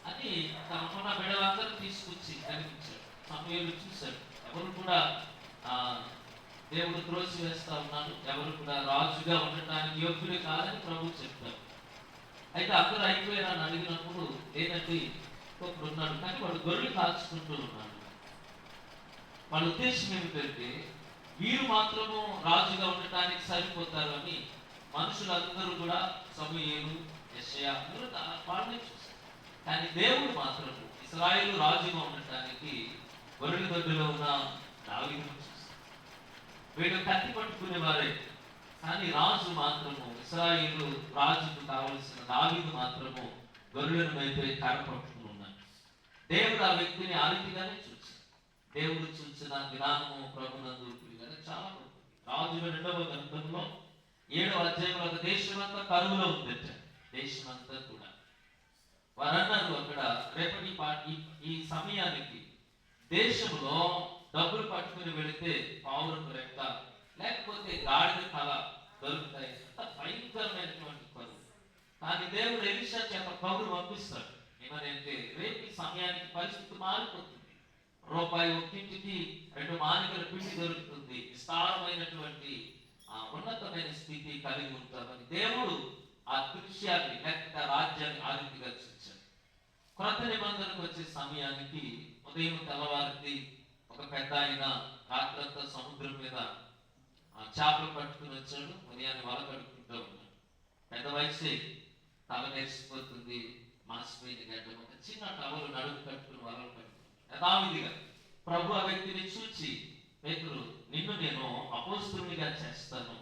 [SPEAKER 1] అని తనకున్న బిడ్డలందరూ తీసుకొచ్చి కనిపించాడు. సమూయేలు చూశాడు, ఎవరు కూడా దేవుడు త్రోసి వేస్తా ఉన్నాడు, ఎవరు కూడా రాజుగా ఉండటానికి యోగ్యులే కాదని ప్రభు చెప్తారు. అయితే అందరూ అయిపోయారని అడిగినప్పుడు లేదంటే ఇంకొకడు ఉన్నాడు, కానీ వాడు గొర్రెలు కాల్చుకుంటూ ఉన్నాడు. వాళ్ళ ఉద్దేశం ఏమిటంటే వీరు మాత్రము రాజుగా ఉండటానికి సరిపోతారు అని మనుషులందరూ కూడా సమూయేలు, యెషయా అందరూ వాళ్ళని చూశారు. కానీ దేవుడు మాత్రం ఇశ్రాయేలు రాజుగా ఉండటానికి గొర్రెల దొడ్డిలో ఉన్న దావీదును చూశారు. వీడు కత్తి పట్టుకునేవారే, కానీ రాజు మాత్రము ఇశ్రాయేలు రాజుకు కావలసిన దావీదు మాత్రము గొర్రెలను మేపే కర్ర పట్టుకుని ఉన్నాడు. దేవుడు ఆ వ్యక్తిని ఆ రీతిగానే చూశాడు. దేవుడు చూసిన విధానము ప్రభునందు చాలా రాజుల 2వ గ్రంథంలో 7వ అధ్యాయంలో ఒక దేశమంతా కరువులో ఉందట. దేశమంతా కూడా వారు అన్నారు అక్కడ రేపటి ఈ సమయానికి దేశంలో డబ్బులు పట్టుకుని వెళితే పావురపు రెక్క లేకపోతే గాడిద తల దొరుకుతాయి. అంత భయంకరమైనటువంటి పనులు. కానీ దేవుడు ఎలీషా చేత కబురు పంపిస్తాడు. ఏమనంటే రేపు ఈ సమయానికి పరిస్థితి మారిపోతుంది. రూపాయి ఒక్కింటికి 2 మానికల పిండి దొరుకుతుంది. విస్తారమైనటువంటి ఉన్నతమైన స్థితి కలిగి ఉంటామని దేవుడు ఆ దృశ్యాన్ని లేకపోతే ఆ రాజ్యాన్ని ఆ రీతిగా చూచాడు. క్రొత్త నిబంధనకు వచ్చే సమయానికి ఉదయం తెల్లవారికి ఒక పెద్ద ఆయన రాత్రంతా సముద్రం మీద చేపలు పట్టుకుని వచ్చాడు. ఉదయాన్ని వల కడుక్కుంటూ ఉన్నాడు. పెద్ద వయసే, తల నేర్చిపోతుంది, మాసిపోయిన గడ్డం, ఒక చిన్న టవలు నడుము కట్టుకుని వలలు కట్టుకుని యథావిధిగా ప్రభు ఆ వ్యక్తిని చూచి, పేతురు, నిన్ను నేను అపోస్తులునిగా చేస్తాను,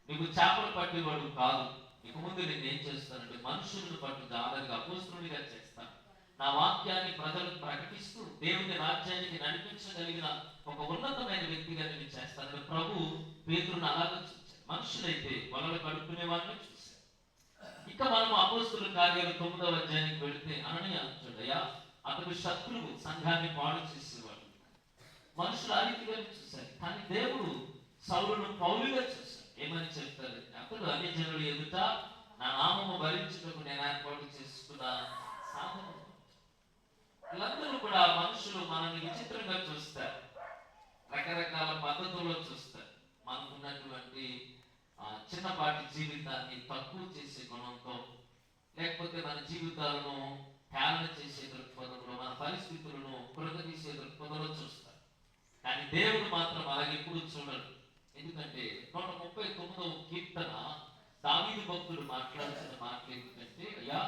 [SPEAKER 1] నీకు చేపలు పట్టేవాడు కాదు, ఇక ముందు నేను ఏం చేస్తానంటే మనుషులను పట్టు జాగ్రత్తగా అపోస్తులునిగా చేస్తాను. నా వాక్యాన్ని ప్రజలకు ప్రకటిస్తూ దేవుని రాజ్యానికి నడిపించగలిగిన ఒక ఉన్నతమైన వ్యక్తిగా నేను చేస్తాను. ప్రభు పేతురుని అలాగే చూశాడు. మనుషులైతే వలలు కడుక్కునే వాళ్ళని చూశారు. ఇక మనము అపోస్తుల కార్యాలు 9వ అధ్యాయానికి వెళితే అననీయ అంటాడయ్యా, అతడు శత్రువు, సంఘాన్ని పాడు చేసేవాడు. మనుషులు ఆ రీతిగా చూశారు. కానీ దేవుడు సౌలును పౌలుగా చూశాడు. ఏమని చెప్తారు? అతడు అన్ని జనులు ఎదుట నా నామము భరించుటకు నేను ఏర్పాటు చేసుకున్న సాధనం. వీళ్ళందరూ కూడా మనుషులు మనల్ని విచిత్రంగా చూస్తారు, రకరకాల పద్ధతుల్లో చూస్తారు. మనకున్నటువంటి చిన్నపాటి జీవితాన్ని తక్కువ చేసే గుణంతో, లేకపోతే మన జీవితాలను హేళన చేసే దృక్పథంలో, మన పరిస్థితులను కృతీసే దృక్పథంలో చూస్తారు. కానీ దేవుడు మాత్రం అలాగే ఎప్పుడు చూడడు. ఎందుకంటే 139వ కీర్తన దావీదు భక్తుడు మాట్లాడుతున్న మాట ఏంటంటే, అయ్యా,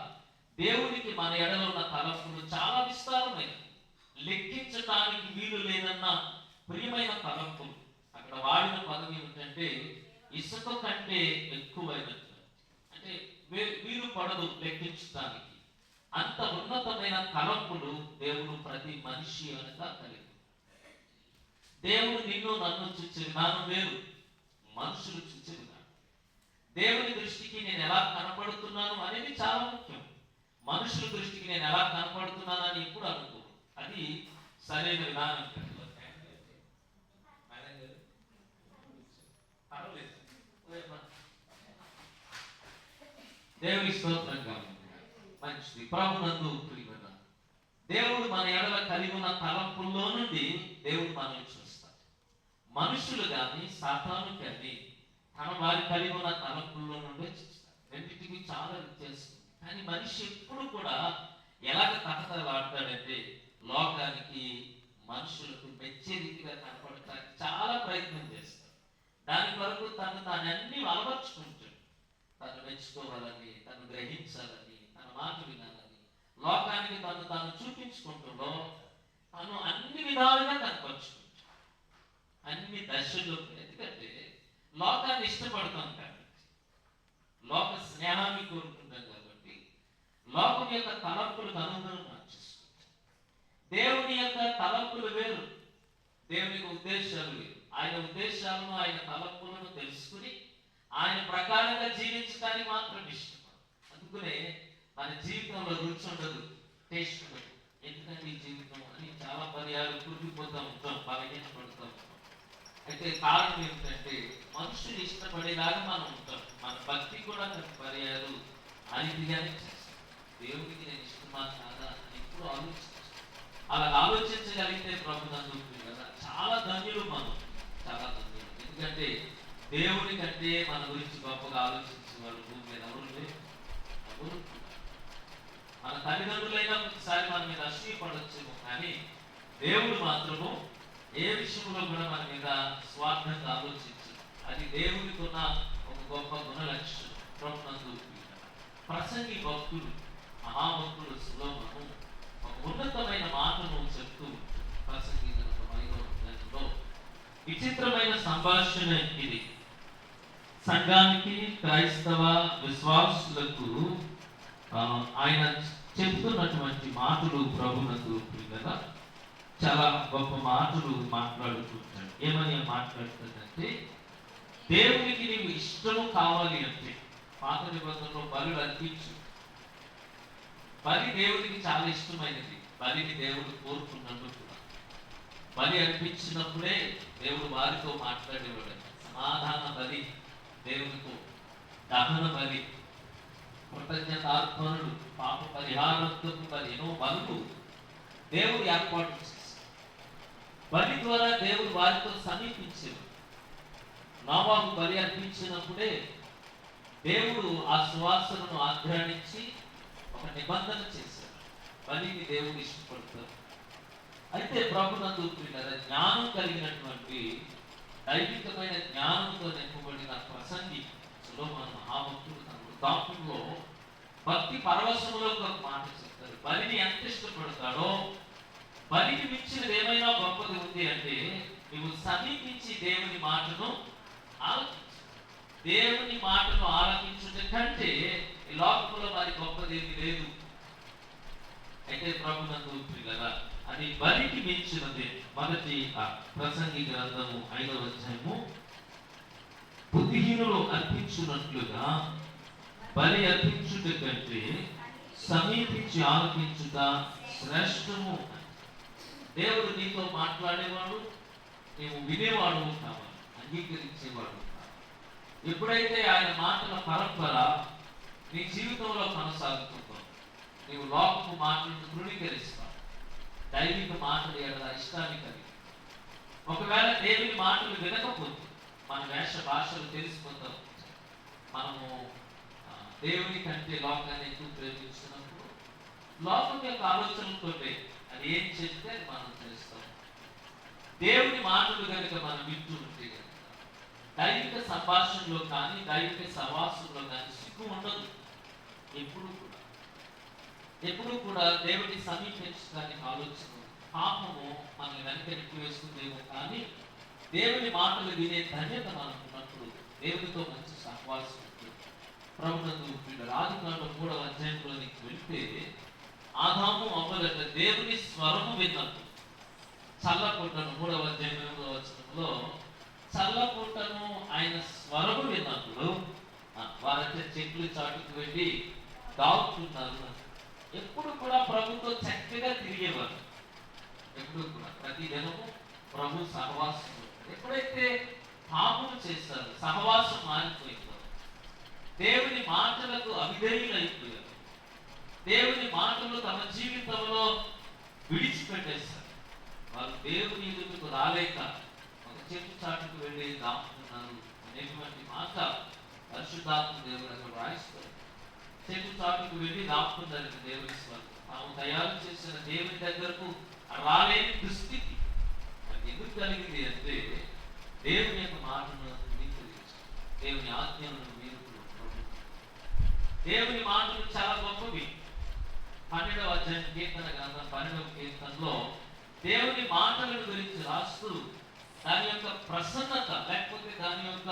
[SPEAKER 1] దేవునికి మన ఎడలో ఉన్న తలంపులు చాలా విస్తారమైనవి, లెక్కించడానికి వీలు లేదన్న ప్రియమైన తలంపులు. అక్కడ వాడిన పదం ఏమిటంటే ఇసుక కంటే ఎక్కువైనట్టు. అంటే వీలు పడదు లెక్కించడానికి. అంత ఉన్నతమైన తలంపులు దేవుడు ప్రతి మనిషి వెనుక కలిగి. దేవుడు నిన్ను నన్ను చూచే విధానం వేరు, మనుషులు చూచే విధానం. దేవుని దృష్టికి నేను ఎలా కనపడుతున్నాను అనేది చాలా ముఖ్యం. మనుషుల దృష్టికి నేను ఎలా కనపడుతున్నాను అని ఎప్పుడు అనుకో, అది సరైన విధానం కాదు. దేవుని స్తోత్రం కావాలి. మంచిది. ప్రభునందు ప్రియమైన దేవుడు మన ఎడల కలిగి ఉన్న తలంపుల్లో నుండి దేవుడు మనల్ని చూస్తాడు. మనుషులు కానీ సాతాను కానీ తన వారి కలిగి ఉన్న తలంపుల్లో నుండే చూస్తారు. రెండింటికి చాలా వ్యత్యాసం. కానీ మనిషి ఎప్పుడు కూడా ఎలాగ తహతలాడతాడంటే లోకానికి, మనుషులకు మెచ్చే రీతిగా కనపడటానికి చాలా ప్రయత్నం చేస్తాడు. దాని కొరకు తాను అన్ని అలవర్చుకుంటాడు. తను మెచ్చుకోవాలని, తను గ్రహించాలని, తన మాట వినాలని, లోకానికి తాను చూపించుకుంటుందో తను అన్ని విధాలుగా కనపరుచుకుంటాడు, అన్ని దశలు. ఎందుకంటే లోకాన్ని ఇష్టపడతాం కాబట్టి, లోక స్నేహాన్ని కోరుకుంటాం కాబట్టి, లోకం యొక్క తలంపులకు అనుగుణంగా మార్చేసుకుంటాం. దేవుని యొక్క తలంపులు వేరు, దేవునికి ఉద్దేశాలు వేరు. ఆయన ఉద్దేశాలను, ఆయన తలంపులను తెలుసుకుని ఆయన ప్రకారంగా జీవించడానికి మాత్రం ఇష్టపడదు. అందుకనే మన జీవితంలో రుచి ఉండదు, టేస్ట్ ఉండదు. ఎందుకంటే ఈ జీవితం అని చాలా పర్యాలు కురిగిపోతూ ఉంటాం, బలహీనపడుతూ ఉంటాం. అయితే కారణం ఏమిటంటే మనుషులు ఇష్టపడేలాగా మనం ఉంటాం. మన భక్తి కూడా పర్యాలు అనితిగానే చేస్తాం. దేవుడికి నేను ఇష్టమా కాదా అని ఎప్పుడు ఆలోచిస్తాం. అలా ఆలోచించగలిగితే ప్రభుత్వం కదా చాలా ధన్యులు మనం, చాలా ధన్యులు. ఎందుకంటే దేవుని కంటే మన గురించి గొప్పగా ఆలోచించే వాళ్ళు భూమి మీద ఎవరు లేరు. మన తల్లిదండ్రులైనా ఒకసారి మన మీద అసూయపడొచ్చేమో, కానీ దేవుడు మాత్రము ఏ విషయంలో కూడా మన మీద స్వార్థంగా ఆలోచించు. అది దేవునికి ఉన్న ఒక గొప్ప గుణ లక్షణం. ప్రసంగి భక్తుడు, మహాభక్తుడు సులోమను ఒక ఉన్నతమైన మాటను చెప్తూ ప్రసంగి 5వ అధ్యాయంలో విచిత్రమైన సంభాషణ ఇది. సంఘానికి, క్రైస్తవ విశ్వాసులకు ఆయన చెప్తున్నటువంటి మాటలు ప్రభునందు కదా చాలా గొప్ప మాటలు మాట్లాడుతుంటాడు. ఏమని మాట్లాడుతుందంటే, దేవునికి నీవు ఇష్టము కావాలి అంటే పాత నిబంధనలో బలులు అర్పించు. బలి దేవునికి చాలా ఇష్టమైనది. బలిని దేవుడు కోరుకున్నట్టు కూడా బలి అర్పించినప్పుడే దేవుడు వారితో మాట్లాడేవాడు. సమాధాన బలి దేవునితో, దహన బలి, కృతజ్ఞతార్పణలు, పాప పరిహారార్థపు బలి, ఎన్నో బలులు దేవుడు ఏర్పాటు చేశాడు. బలి ద్వారా దేవుడు వారితో సమీపించాడు. నోవాహు బలి అర్పించినప్పుడే దేవుడు ఆ సువాసనను ఆగ్రహించి ఒక నిబంధన చేశాడు. బలిని దేవుడు ఇష్టపడతాడు. అయితే ప్రభునందు ప్రియులారా, జ్ఞానం కలిగినటువంటి దైవికమైన జ్ఞానంతో నింపబడిన ప్రసంగి సొలొమోను మహాభక్తుడు తన వృద్ధాప్యంలో భక్తి పరవశంలో ఒక మాట చెప్తారు. బలిని ఎంత ఇష్టపడతాడో, బలికి మించినది ఏమైనా గొప్పది ఉంది అంటే నువ్వు సమీపించి దేవుని మాటను ఆలకించు. దేవుని మాటను ఆలకించుట కంటే ఈ లోకంలో మరి గొప్పది ఏది లేదు. అయితే ప్రభునందు ప్రియులారా, అది బలికి మించినది. మొదటి ప్రసంగి గ్రంథము 5వ అధ్యాయము, బుద్ధిహీనులు అర్పించున్నట్లుగా బలి అర్పించుట కంటే సమీపించి ఆలకించుట శ్రేష్టము. దేవుడు నీతో మాట్లాడేవాడు, నీవు వినేవాడు కావాలి, అంగీకరించేవాడు కావాలి. ఎప్పుడైతే ఆయన మాటల పరంపర నీ జీవితంలో కొనసాగుతుందో, నీవు లోకపు మాటలను తృణీకరిస్తావు, దైవిక మాటలు ఎడల ఇష్టాన్ని కలిగి. ఒకవేళ దేవుని మాటలు వినకపోతే మన వేష భాషలు తెలిసిపోతాం. మనము దేవుని కంటే లోకాన్ని ఎక్కువ ప్రేమించినప్పుడు లోకం యొక్క ఆలోచనలతో అది ఏం చెప్తే అది మనం తెలుస్తాం. దేవుని మాటలు కనుక మనం వింటూ ఉంటే కనుక దైవిక సంభాషణలో కానీ దైవిక సవాసంలో కానీ సిగ్గు ఉండదు. ఎప్పుడు కూడా దేవుడిని సమీపించడానికి ఆలోచన, పాపము మనల్ని వెనక నెట్టి వేస్తుందేమో, కానీ దేవుని మాటలు వినే ధన్యత మనకు ఉన్నప్పుడు దేవునితో మంచి సహవాసం ఉంటుంది. ప్రభునందు ఆదికాండం 3వ అధ్యాయంలోనికి వెళ్తే ఆదాము అవ్వలట దేవుని స్వరము విన్నప్పుడు, చల్లపుట్టను 3వ అధ్యాయం 8వ వచనంలో చల్లపుట్టను ఆయన స్వరము విన్నప్పుడు వారంటే చెట్లు చాటుకు వెళ్ళి దాక్కున్నారు. ఎప్పుడు కూడా ప్రభుతో చక్కగా తిరిగేవారు. ఎప్పుడు కూడా ప్రతి దినము ప్రభు సహవాసం. ఎప్పుడైతే పాపం చేస్తారు, సహవాసం మారిపోయిందో, దేవుని మాటలకు అవిధేయులైపోయారు, దేవుని మాటలు తమ జీవితంలో విడిచిపెట్టేస్తారు. వారు దేవుని ఎదుటకు రాలేక ఒక చెట్టు చాటుకు వెళ్ళి దాక్కున్నారు అనేటువంటి మాట పరిశుద్ధాత్మ దేవుడు అక్కడ రాయిస్తారు. చెట్టు చాటుకు వెళ్ళి దాక్కున్నారు దేవుని స్వరం. తాము తయారు చేసిన దేవుని దగ్గరకు రాలేని దుస్థితి అది ఎందుకు కలిగింది అంటే దేవుని యొక్క మాటను అంగీకరించారు, దేవుని ఆజ్ఞలను మీరుకున్నారు. దేవుని మాటలు చాలా గొప్పవి. 12వ అధ్యాయం కీర్తన గ్రంథం 12వ కీర్తనలో దేవుని మాటలను గురించి రాస్తూ దాని యొక్క ప్రసన్నత లేకపోతే దాని యొక్క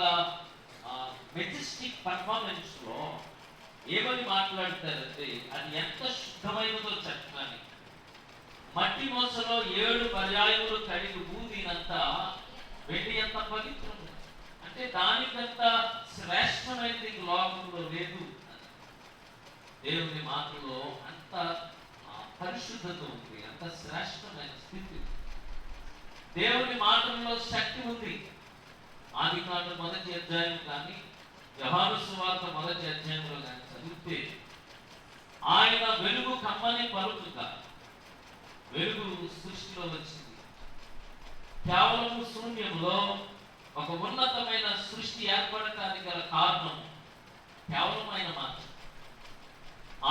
[SPEAKER 1] మెజెస్టిక్ పర్ఫార్మెన్స్ లో ఏమని మాట్లాడతారంటే అది ఎంత శుద్ధమైనదో చెప్పడానికి. మట్టి మోసలో 7 పర్యాయములు కడిగి ఊదినంత వెండి ఎంత పవిత్రం, అంటే దానికంత శ్రేష్టమైనది లోకంలో లేదు. దేవుని మాటలో అంత పరిశుద్ధత ఉంది, అంత శ్రేష్టమైన స్థితి. దేవుని మాటల్లో శక్తి ఉంది. ఆదికాండం 1వ అధ్యాయం కానీ యోహాను సువార్త 1వ అధ్యాయంలో కానీ చదివితే ఆయన వెలుగు కమ్మని పలుకుగా, వెలుగు సృష్టిలో వచ్చింది. కేవలం శూన్యంలో ఒక ఉన్నతమైన సృష్టి ఏర్పడటానికి గల కారణం కేవలం ఆయన మాత్రం.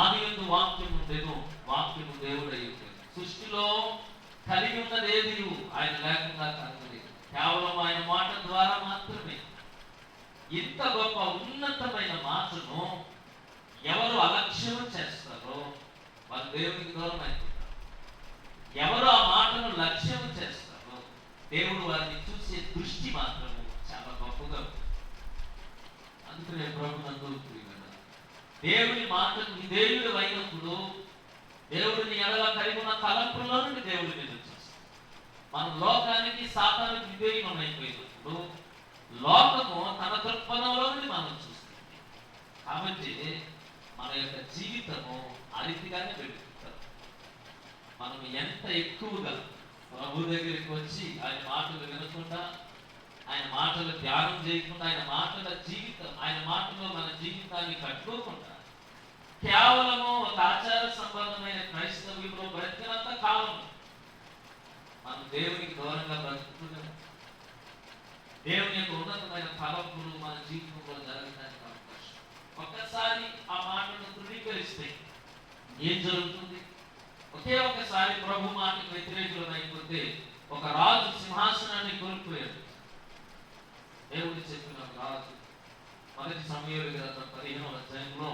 [SPEAKER 1] ఆదియందు వాక్యం ఉండెను, వాక్యము దేవుడై ఉండెను. సృష్టిలో కలిగి ఉన్నదేది ఆయన లేకుండా కలగలేదు. కేవలం ఆయన మాట ద్వారా మాత్రమే. ఇంత గొప్ప ఉన్నతమైన మాటను ఎవరు అలక్ష్యం చేస్తారో వారు దేవునికి దూరం అయిపోతారు. ఎవరు ఆ మాటను లక్ష్యం చేస్తారో దేవుడు వారిని చూసే దృష్టి మాత్రము చాలా గొప్పగా ఉంది. అందుకనే ప్రభునందు దేవుని మాటకు విధేయుడు అయినప్పుడు దేవుడిని ఎడల కలిగి ఉన్న తలంపులో నుండి దేవుడి మీద వచ్చేస్తాం. మనం లోకానికి సాతానికి విధేయం అయిపోయినప్పుడు లోకము తన దృక్పథంలో నుండి మనం చూస్తుంది. కాబట్టి మన యొక్క జీవితము ఆ రీతిగానే పెరుగుతారు. మనం ఎంత ఎక్కువగా ప్రభు దగ్గరికి వచ్చి ఆయన మాటలు వినకుండా, ఆయన మాటలు ధ్యానం చేయకుండా, ఆయన మాటలో మన జీవితాన్ని కట్టుకోకుండా కేవలము ఒక ఆచార సంబంధమైన క్రైస్తవ్యంలో బ్రతికినంత కాలం మనం దేవునికి దూరంగా బ్రతుకుతున్నాం. దేవుని యొక్క ఉన్నతమైన ఫలములు మన జీవితంలో జరగడానికి అవకాశం. ఒక్కసారి ఆ మాటను ధృవీకరిస్తే ఏం జరుగుతుంది? ఒకే ఒకసారి ప్రభు మాటకు వ్యతిరేకులు అయిపోతే ఒక రాజు సింహాసనాన్ని కోల్పోయాడు. దేవుడు చెప్పిన రాజు మొదటి సమూయేలు గ్రంథం 15వ అధ్యాయంలో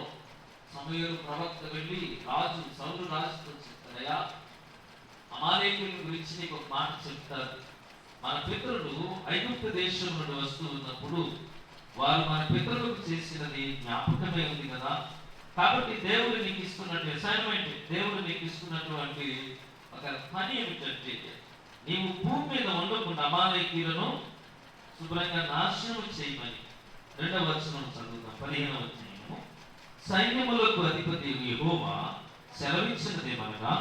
[SPEAKER 1] సమూయేలు ప్రవక్త వెళ్ళి సౌలు రాజుతో చెప్తారయ్యా, అమాలేకుల గురించి నీకు ఒక మాట చెప్తారు. మన పితరులు ఐగుప్తు దేశం నుండి వస్తూ ఉన్నప్పుడు వారు మన పితరులకు చేసినది జ్ఞాపకమే ఉంది కదా. కాబట్టి దేవుడు నీకు ఇస్తున్నటువంటి అసైన్మెంట్, దేవుడు నీకు ఇస్తున్నటువంటి ఒక పని ఏమిటంటే, నీవు భూమి మీద ఉండకుండా అమాలేకీయులను శుభ్రంగా నాశనం చేయమని. 2వ వచనం చదువుతాం. 15వ అధ్యాయము. సైన్యములకు అధిపతి యెహోవా సెలవిచ్చినదేమనగా,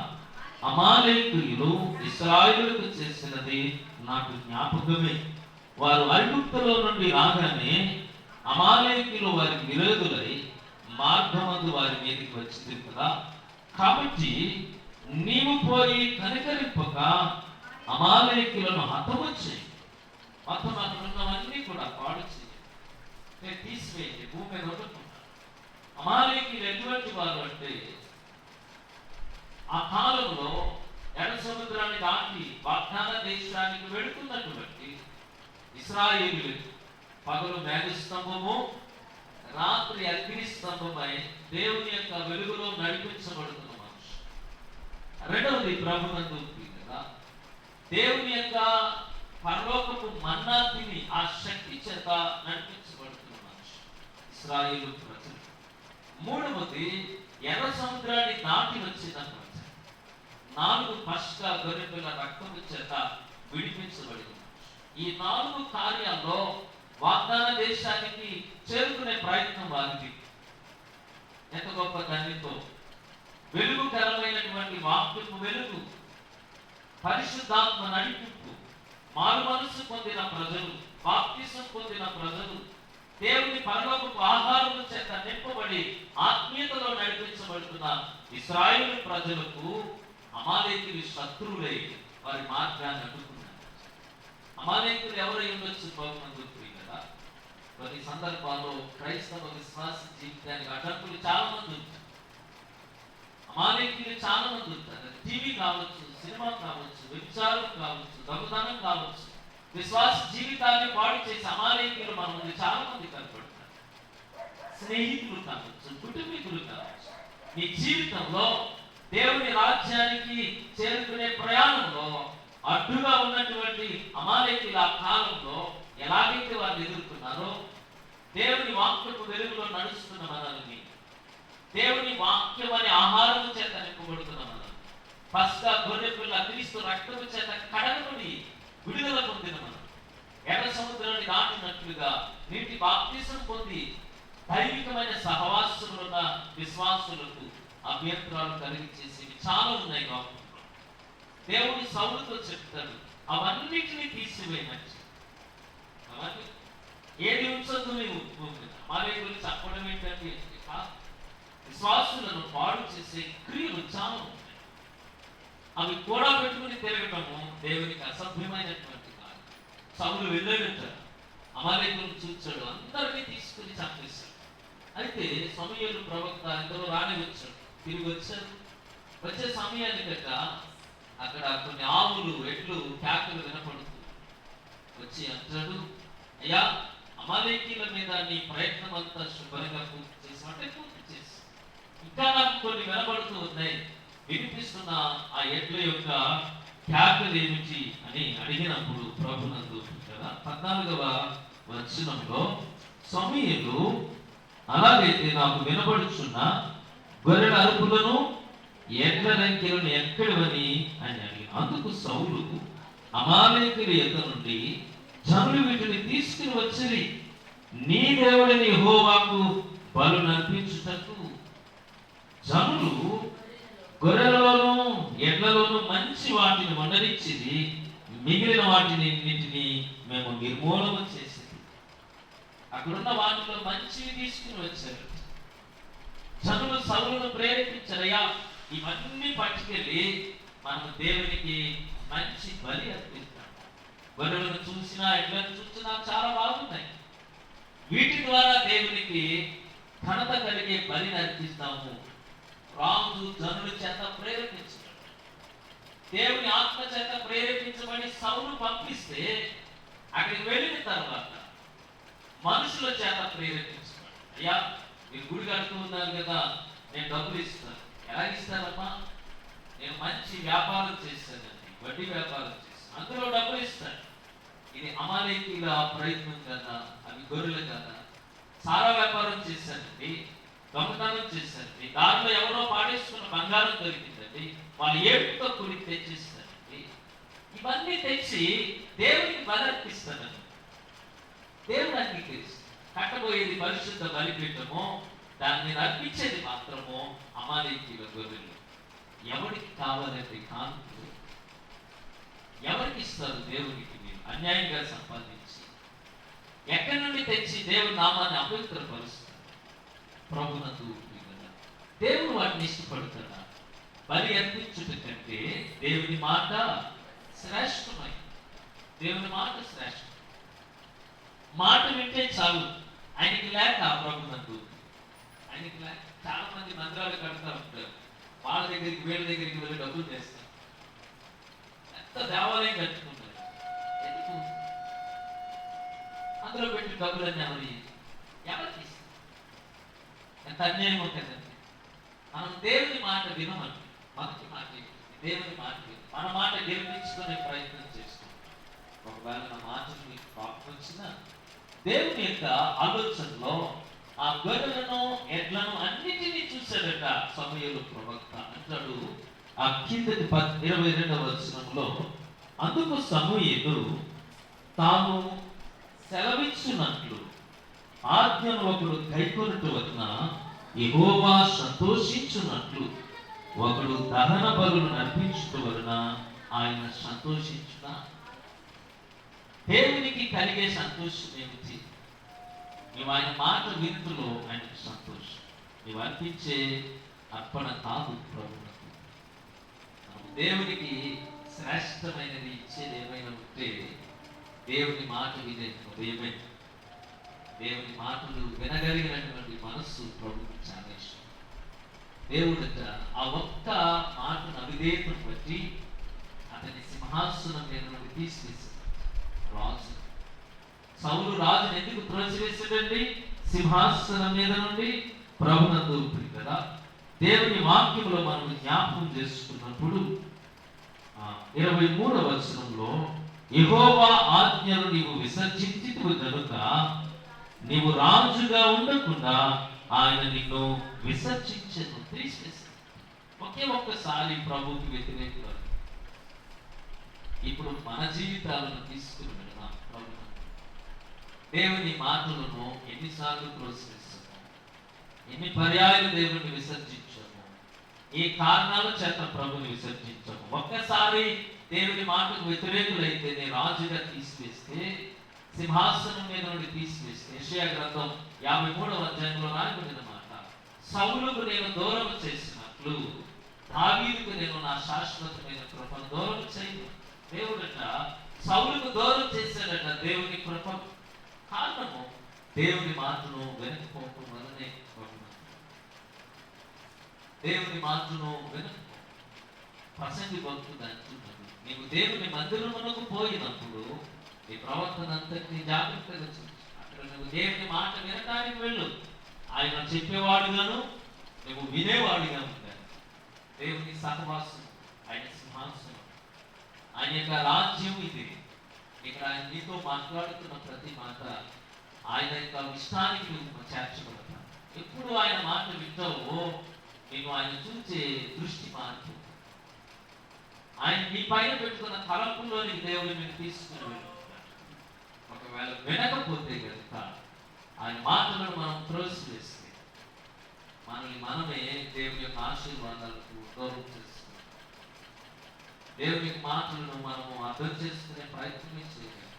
[SPEAKER 1] అమాలేకీయులు ఇశ్రాయేలుకు చేసినది నాకు జ్ఞాపకమే. వారు ఐగుప్తులో నుండి రాగానే అమాలేకీయులు వారి విరోధులై మార్గమందు వారి మీదకి వచ్చింది కదా. కాబట్టి నీవు పోయి కనికరింపక అమాలేకీయులను హతము చేయి. మొత్తం అక్కడ ఉన్నవన్నీ కూడా పాడు చేయి, తీసివేయండి, భూమి మీద ఉండకుండా. అమాలేకీయులు ఎటువంటి వారు అంటే, ఆ కాలంలో ఎర్ర సముద్రాన్ని దాటి వాగ్దాన దేశానికి వెళుతున్నటువంటి ఇశ్రాయేలులు పగలు మేఘస్తంభము, రాత్రి అగ్ని స్తంభమై దేవుని యొక్క వెలుగులో నడిపించబడుతున్న మనిషి. రెండవది ప్రభునందు కదా, దేవుని యొక్క పరలోకపు మన్నా తిని ఆ శక్తి చేత నడిపించబడుతున్న మనిషి ఇశ్రాయేలు ప్రజలు. మూడవది ఎర్ర సముద్రాన్ని దాటి వచ్చిన ప్రజలు. 4 పస్కా గొర్రెపిల్ల రక్తము చేత విడిపించబడిన మనిషి. ఈ 4 కార్యాల్లో వాగ్దాన దేశానికి చేరుకునే ప్రయత్నం వారికి. ఎంత గొప్ప ధన్యతో! వెలుగుకరమైనటువంటి వాక్యము వెలుగు, పరిశుద్ధాత్మ నడిపింపు, మారు మనసు పొందిన ప్రజలు, బాప్తిసం పొందిన ప్రజలు, దేవుని పరలోకపు ఆహారము చేత నింపబడి ఆత్మీయతలో నడిపించబడుతున్న ఇశ్రాయేలు ప్రజలకు అమాలేకీయులు శత్రువులై వారి మార్గాన్ని అడ్డుకున్నారు. అమాలేకీయులు ఎవరై ఉండొచ్చు? ప్రభునందు కదా, కొన్ని సందర్భాల్లో క్రైస్తవ విశ్వాస జీవితానికి అడ్డంకులు చాలా మంది ఉంటారు. అమాలేకీయులు చాలా మంది ఉంటారు. టీవీ కావచ్చు, సినిమా కావచ్చు, వ్యభిచారం కావచ్చు, దొంగతనం కావచ్చు, విశ్వాస జీవితాన్ని పాడు చేసి అమాలేకీయులు మన ముందు చాలా మంది కనపడతారు. స్నేహితులు కావచ్చు, కుటుంబీకులు కావచ్చు. నీ జీవితంలో దేవుని రాజ్యానికి చేరుకునే ప్రయాణంలో అడ్డుగా ఉన్నటువంటి అమాలేకీయులు ఆ కాలంలో ఎలాగైతే వారు ఎదుర్కొన్నారో, దేవుని వాక్యపు వెలుగులో నడుస్తున్న మనల్ని, దేవుని వాక్యం అనే ఆహారము చేత నింపబడుతున్న మనల్ని, పస్కా గొర్రెపిల్ల క్రీస్తు రక్తము చేత కడగబడి విడుదల పొందిన మనం, ఎర్ర సముద్రాన్ని దాటినట్లుగా నీటి బాప్తిసం పొంది దైవికమైన సహవాసములున్న విశ్వాసులకు అభ్యంతరాలు కలిగించేసేవి చాలా ఉన్నాయి వాక్యంలో. దేవుడు సౌలుతో చెప్తాడు, అవన్నిటినీ తీసివేయమని. అవన్నీ ఏది ఉంచదు నీవు మారే గురించి చెప్పడం ఏంటంటే, విశ్వాసులను పాడు చేసే క్రియలు చాలా ఉన్నాయి. అవి కూడా పెట్టుకుని తిరగటము దేవునికి అసభ్యమైనటువంటి కాదు. సౌలు వెళ్ళేటట్టాడు, అమాలేకులను చూచాడు, అందరినీ తీసుకుని చంపేశాడు. అయితే సమూయేలు ప్రవక్త ఎందరో రాని వచ్చాడు, తిరిగి వచ్చారు. వచ్చే సమయానికి అక్కడ కొన్ని ఆవులు, ఎడ్లు కేకలు వినపడుతూ వచ్చి అంటాడు, అయ్యా, అమాలేకీయుల మీద నీ ప్రయత్నం అంతా శుభ్రంగా పూర్తి చేసామంటే పూర్తి చేసి, ఇంకా నాకు కొన్ని వినబడుతూ ఉన్నాయి, వినిపిస్తున్న ఆ ఎడ్ల యొక్క కేకలు ఏమిటి అని అడిగినప్పుడు ప్రభునందు కదా 14వ వచనంలో, సమూయేలు అలాగైతే నాకు వినబడుచున్న గొర్రెల అరుపులను, ఎడ్ల రంకెలను ఎక్కడవని అని అడిగి, అందుకు సౌలు, అమాలేకీయుల యొద్ద నుండి జనులు వీటిని తీసుకుని వచ్చి నీ దేవుడిని యెహోవాకు బలు నర్పించుటకు జనులు గొర్రెలలోను ఎడ్లలోను మంచి వాటిని వండనిచ్చిది, మిగిలిన వాటిని మేము నిర్మూలన చేసేది. అక్కడున్న వాటిలో మంచివి తీసుకుని వచ్చారు. జనులు సౌలును ప్రేరేపించారయ్యా, ఇవన్నీ పట్టుకెళ్ళి మనం దేవునికి మంచి బలి అర్పిస్తాం. గొర్రెలను చూసినా ఎడ్లను చూసినా చాలా బాగున్నాయి, వీటి ద్వారా దేవునికి ఘనత కలిగే బలిని అర్పిస్తాము. రాజు జనుల చేత ప్రేరేపించాడు, దేవుని ఆత్మ చేత ప్రేరేపించబడి సౌలు పంపిస్తే అక్కడికి వెళ్ళిన తర్వాత మనుషుల చేత ప్రేరేపించాడు. అయ్యా, మీరు గుడి కడుతూ ఉన్నారు కదా, నేను డబ్బులు ఇస్తాను. ఎలా ఇస్తారమ్మా? నేను మంచి వ్యాపారం చేశానండి, వడ్డీ వ్యాపారం చేశాను, అందులో డబ్బులు ఇస్తాను. ఇది అమాలేకీల ప్రయత్నం కదా, అవి గొర్రెలు కదా. సారా వ్యాపారం చేశానండి, దొంగతనం చేశానండి, దాంట్లో ఎవరో పాడేసుకున్న బంగారం దొరికిందండి, వాళ్ళు ఏడుతో కూడి తెచ్చిస్తానండి. ఇవన్నీ తెచ్చి దేవునికి బలి అర్పిస్తానండి. దేవుడు అంగీకరిస్తాడు. కట్టబోయేది పరిశుద్ధ బలిపీఠము, దాని మీద అర్పించేది మాత్రము అమాలేకీల గొర్రెలు. ఎవరికి కావాలంటే కానుకలు ఎవరికి ఇస్తారు? దేవునికి. మీరు అన్యాయంగా సంపాదించి ఎక్కడి నుండి తెచ్చి దేవుని నామాన్ని అపవిత్రపరుస్తారు. ప్రభునందు దేవుడు వాటిని ఇష్టపడుతున్నా. బలి అర్పించుట కంటే దేవుని మాట శ్రేష్టమై, దేవుని మాట శ్రేష్టం. మాట వింటే చాలు. ఆయనకి లేక ప్రభునందు, ఆయనకి లేక చాలా మంది మందిరాలు కడతా ఉంటారు, వాళ్ళ దగ్గరికి వీళ్ళ దగ్గరికి వెళ్ళి డబ్బులు చేస్తారు. ఎంత దేవాలయం కట్టుకుంటారు, ఎందుకు? అందులో పెట్టి డబ్బులన్నీ ఎవరికి ఇస్తారు? ఎంత అన్యాయం కదండి. మనం దేవుని మాట వినమండి. మొదటి మాట దేవుని మాట విని మన మాట గెలిపించుకునే ప్రయత్నం చేస్తాం. ఒకవేళ నా మాటలు మీకు పాపం వచ్చినా దేవుని యొక్క ఆలోచనలో ఆ గొర్రెలను ఎడ్లను అన్నిటినీ చూశాడట సమూయేలు ప్రవక్త. అంటాడు ఆ కిందకి 22వ వచనంలో, అందుకు సమూయేలు తాను సెలవిచ్చినట్లు ఆజ్ఞను ఒకడు కైకొనుట వలన యెహోవా సంతోషించున్నట్లు ఒకడు దహన బలులను అర్పించుట వలన ఆయన సంతోషించునా? దేవునికి కలిగే సంతోషం ఏమిటి? నువ్వు ఆయన మాట వింటులో ఆయనకు సంతోషం. నువ్వు అర్పించే అర్పణ కాదు ప్రభువునకు. దేవునికి శ్రేష్టమైనది ఇచ్చేది ఏమైనా ఉంటే దేవుని మాట వినే హృదయమే. దేవుని మాటలు వినగలిగినటువంటి మనస్సు ప్రభువుకు చాలా ఇష్టం. దేవుడట ఆ ఒక్క మాటను అవిధేయతను బట్టి అతని సింహాసనం మీద నుండి తీసివేశాడు. రాజు సౌలు రాజును ఎందుకు త్రోసివేశాడండి? సింహాసనం మీద నుండి. ప్రభునందు కదా, దేవుని వాక్యములో మనం జ్ఞాపకం చేసుకున్నప్పుడు 23వ వచనంలో, యెహోవా ఆజ్ఞను నీవు విసర్జించితివి గనుక నీవు రాజుగా ఉండకుండా ఆయన నిన్ను విసర్జించను, తీసివేశాడు. ఒక్కసారి ప్రభువుకి వ్యతిరేకంగా. ఇప్పుడు మన జీవితాలను తీసుకుని వెళ్దాం. ప్రభు దేవుని మాటలను ఎన్నిసార్లు ప్రోత్సహిస్తాము, ఎన్ని పర్యాయాలు దేవుని విసర్జించాము, ఏ కారణాల చేత ప్రభుని విసర్జించాము. ఒక్కసారి దేవుని మాటకు వ్యతిరేకులైతే నేను రాజుగా తీసివేస్తే, సింహాసనం మీద నుండి తీసివేస్తే, యెషయా గ్రంథం 53వ అధ్యాయంలో రాయబడిన మాట, సౌలుకు నేను దూరం చేసినట్లు దావీదుకు నేను నా శాశ్వతమైన కృపను దూరం చేయను. దేవుడట సౌలుకు దూరం చేశాడట దేవుని కృప. కారణము దేవుని మాటను వెనకపోవడం వల్లనే. దేవుని మాటను వెనకపో ప్రసంగి భక్తుడు అంటున్నాడు, నీవు దేవుని మందిరమునకు పోయినప్పుడు నీ ప్రవర్తన అంతటినీ జాగ్రత్తగా చూసి అక్కడ నువ్వు దేవుని మాట వినటానికి వెళ్ళు. ఆయన చెప్పేవాడుగాను నువ్వు వినేవాడిగా ఉంటాను. దేవుని సహవాసం, ఆయన సింహాసనం, ఆయన యొక్క రాజ్యం ఇది. ఇక్కడ ఆయన నీతో మాట్లాడుతున్న ప్రతి మాట ఆయన యొక్క ఇష్టానికి నువ్వు చేర్చబడతావు. ఎప్పుడు ఆయన మాట వింటావో నేను ఆయన చూసే దృష్టి మారుతుంది. ఆయన నీ పైన పెట్టుకున్న తలంపుల్లోని దేవుని మీరు తీసుకుని వెళ్తున్నాడు. ఒకవేళ వినకపోతే కనుక ఆయన మాటలను మనం త్రోసివేస్తే మనల్ని మనమే దేవుని యొక్క ఆశీర్వాదాలకు దూరం చేస్తున్నాం. దేవుని మాటలను మనము అర్థం చేసుకునే ప్రయత్నమే చేయలేదు.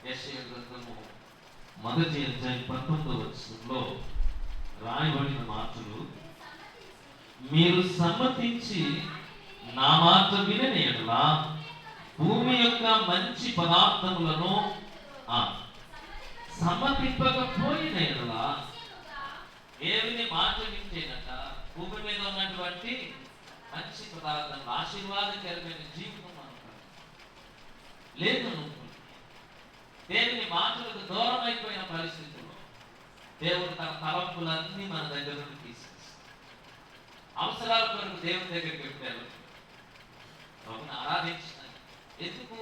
[SPEAKER 1] యెషయా గ్రంథము 1:19 రాయబడిన మాటలు, మీరు సమ్మతించి నా మాట వినని యెడల భూమి యొక్క మంచి పదార్థములను సమ్మతింపకపోయిన యెడల, దేవుని మాట వింటేనట భూమి మీద ఉన్నటువంటి మంచి పదార్థం, ఆశీర్వాదకరమైన జీవితం అనుకుంటాం. లేదు అనుకుంటున్నాం. దేవుని మాటలకు దూరం అయిపోయిన పరిస్థితుల్లో దేవుడు తన తలంపులన్నీ మన దగ్గర నుండి తీసుకొస్తాడు. అవసరాల కొరకు దేవుని దగ్గరికి పెట్టారు, ప్రభుని ఆరాధించినారు. ఎందుకు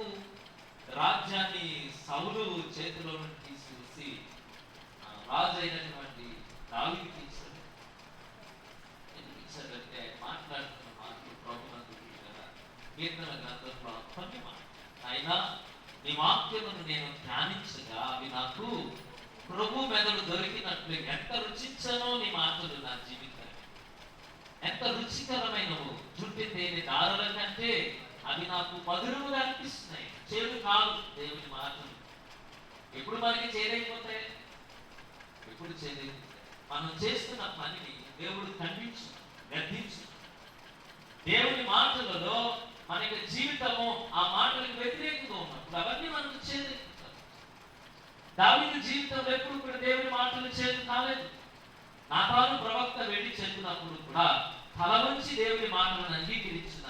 [SPEAKER 1] రాజ్యాన్ని సౌలు చేతిలో నుండి తీసుకొచ్చి రాజు అయినటువంటి దావీదుకి ఇచ్చాడు? ఎందుకు ఇచ్చాడంటే ఆయన మాట్లాడుతున్న మాటలు ప్రభునందు కదా. కీర్తన గ్రంథంలో కొన్ని మాటలు, అయినా నీ వాక్యమును నేను ధ్యానించగా అవి నాకు ప్రభు మెదడు దొరికినట్లు ఎంత రుచించనో నీ మాటలు నా జీవితాన్ని. ఎంత రుచికరమైనవు, చుట్టి తేనె దారుల కంటే అవి నాకు మధురముగా అనిపిస్తున్నాయి. చేదు కాదు దేవుని మాటలు. ఎప్పుడు మనకి చేదైపోతాయి? ఎప్పుడు చేదైపోతాయి? మనం చేస్తున్న పనిని దేవుడు ఖండించు, గద్దించు. దేవుని మాటలలో మన యొక్క జీవితము ఆ మాటలకు వ్యతిరేకంగా ఉన్నప్పుడు అవన్నీ మనకు చేదైపోతాయి. దావీదు జీవితంలో ఎప్పుడు కూడా దేవుని మాటలు చేదు కాలేదు. నాతాను ప్రవక్త వెళ్ళి చెప్పినప్పుడు కూడా తల వంచి దేవుని మాటలను అంగీకరించిన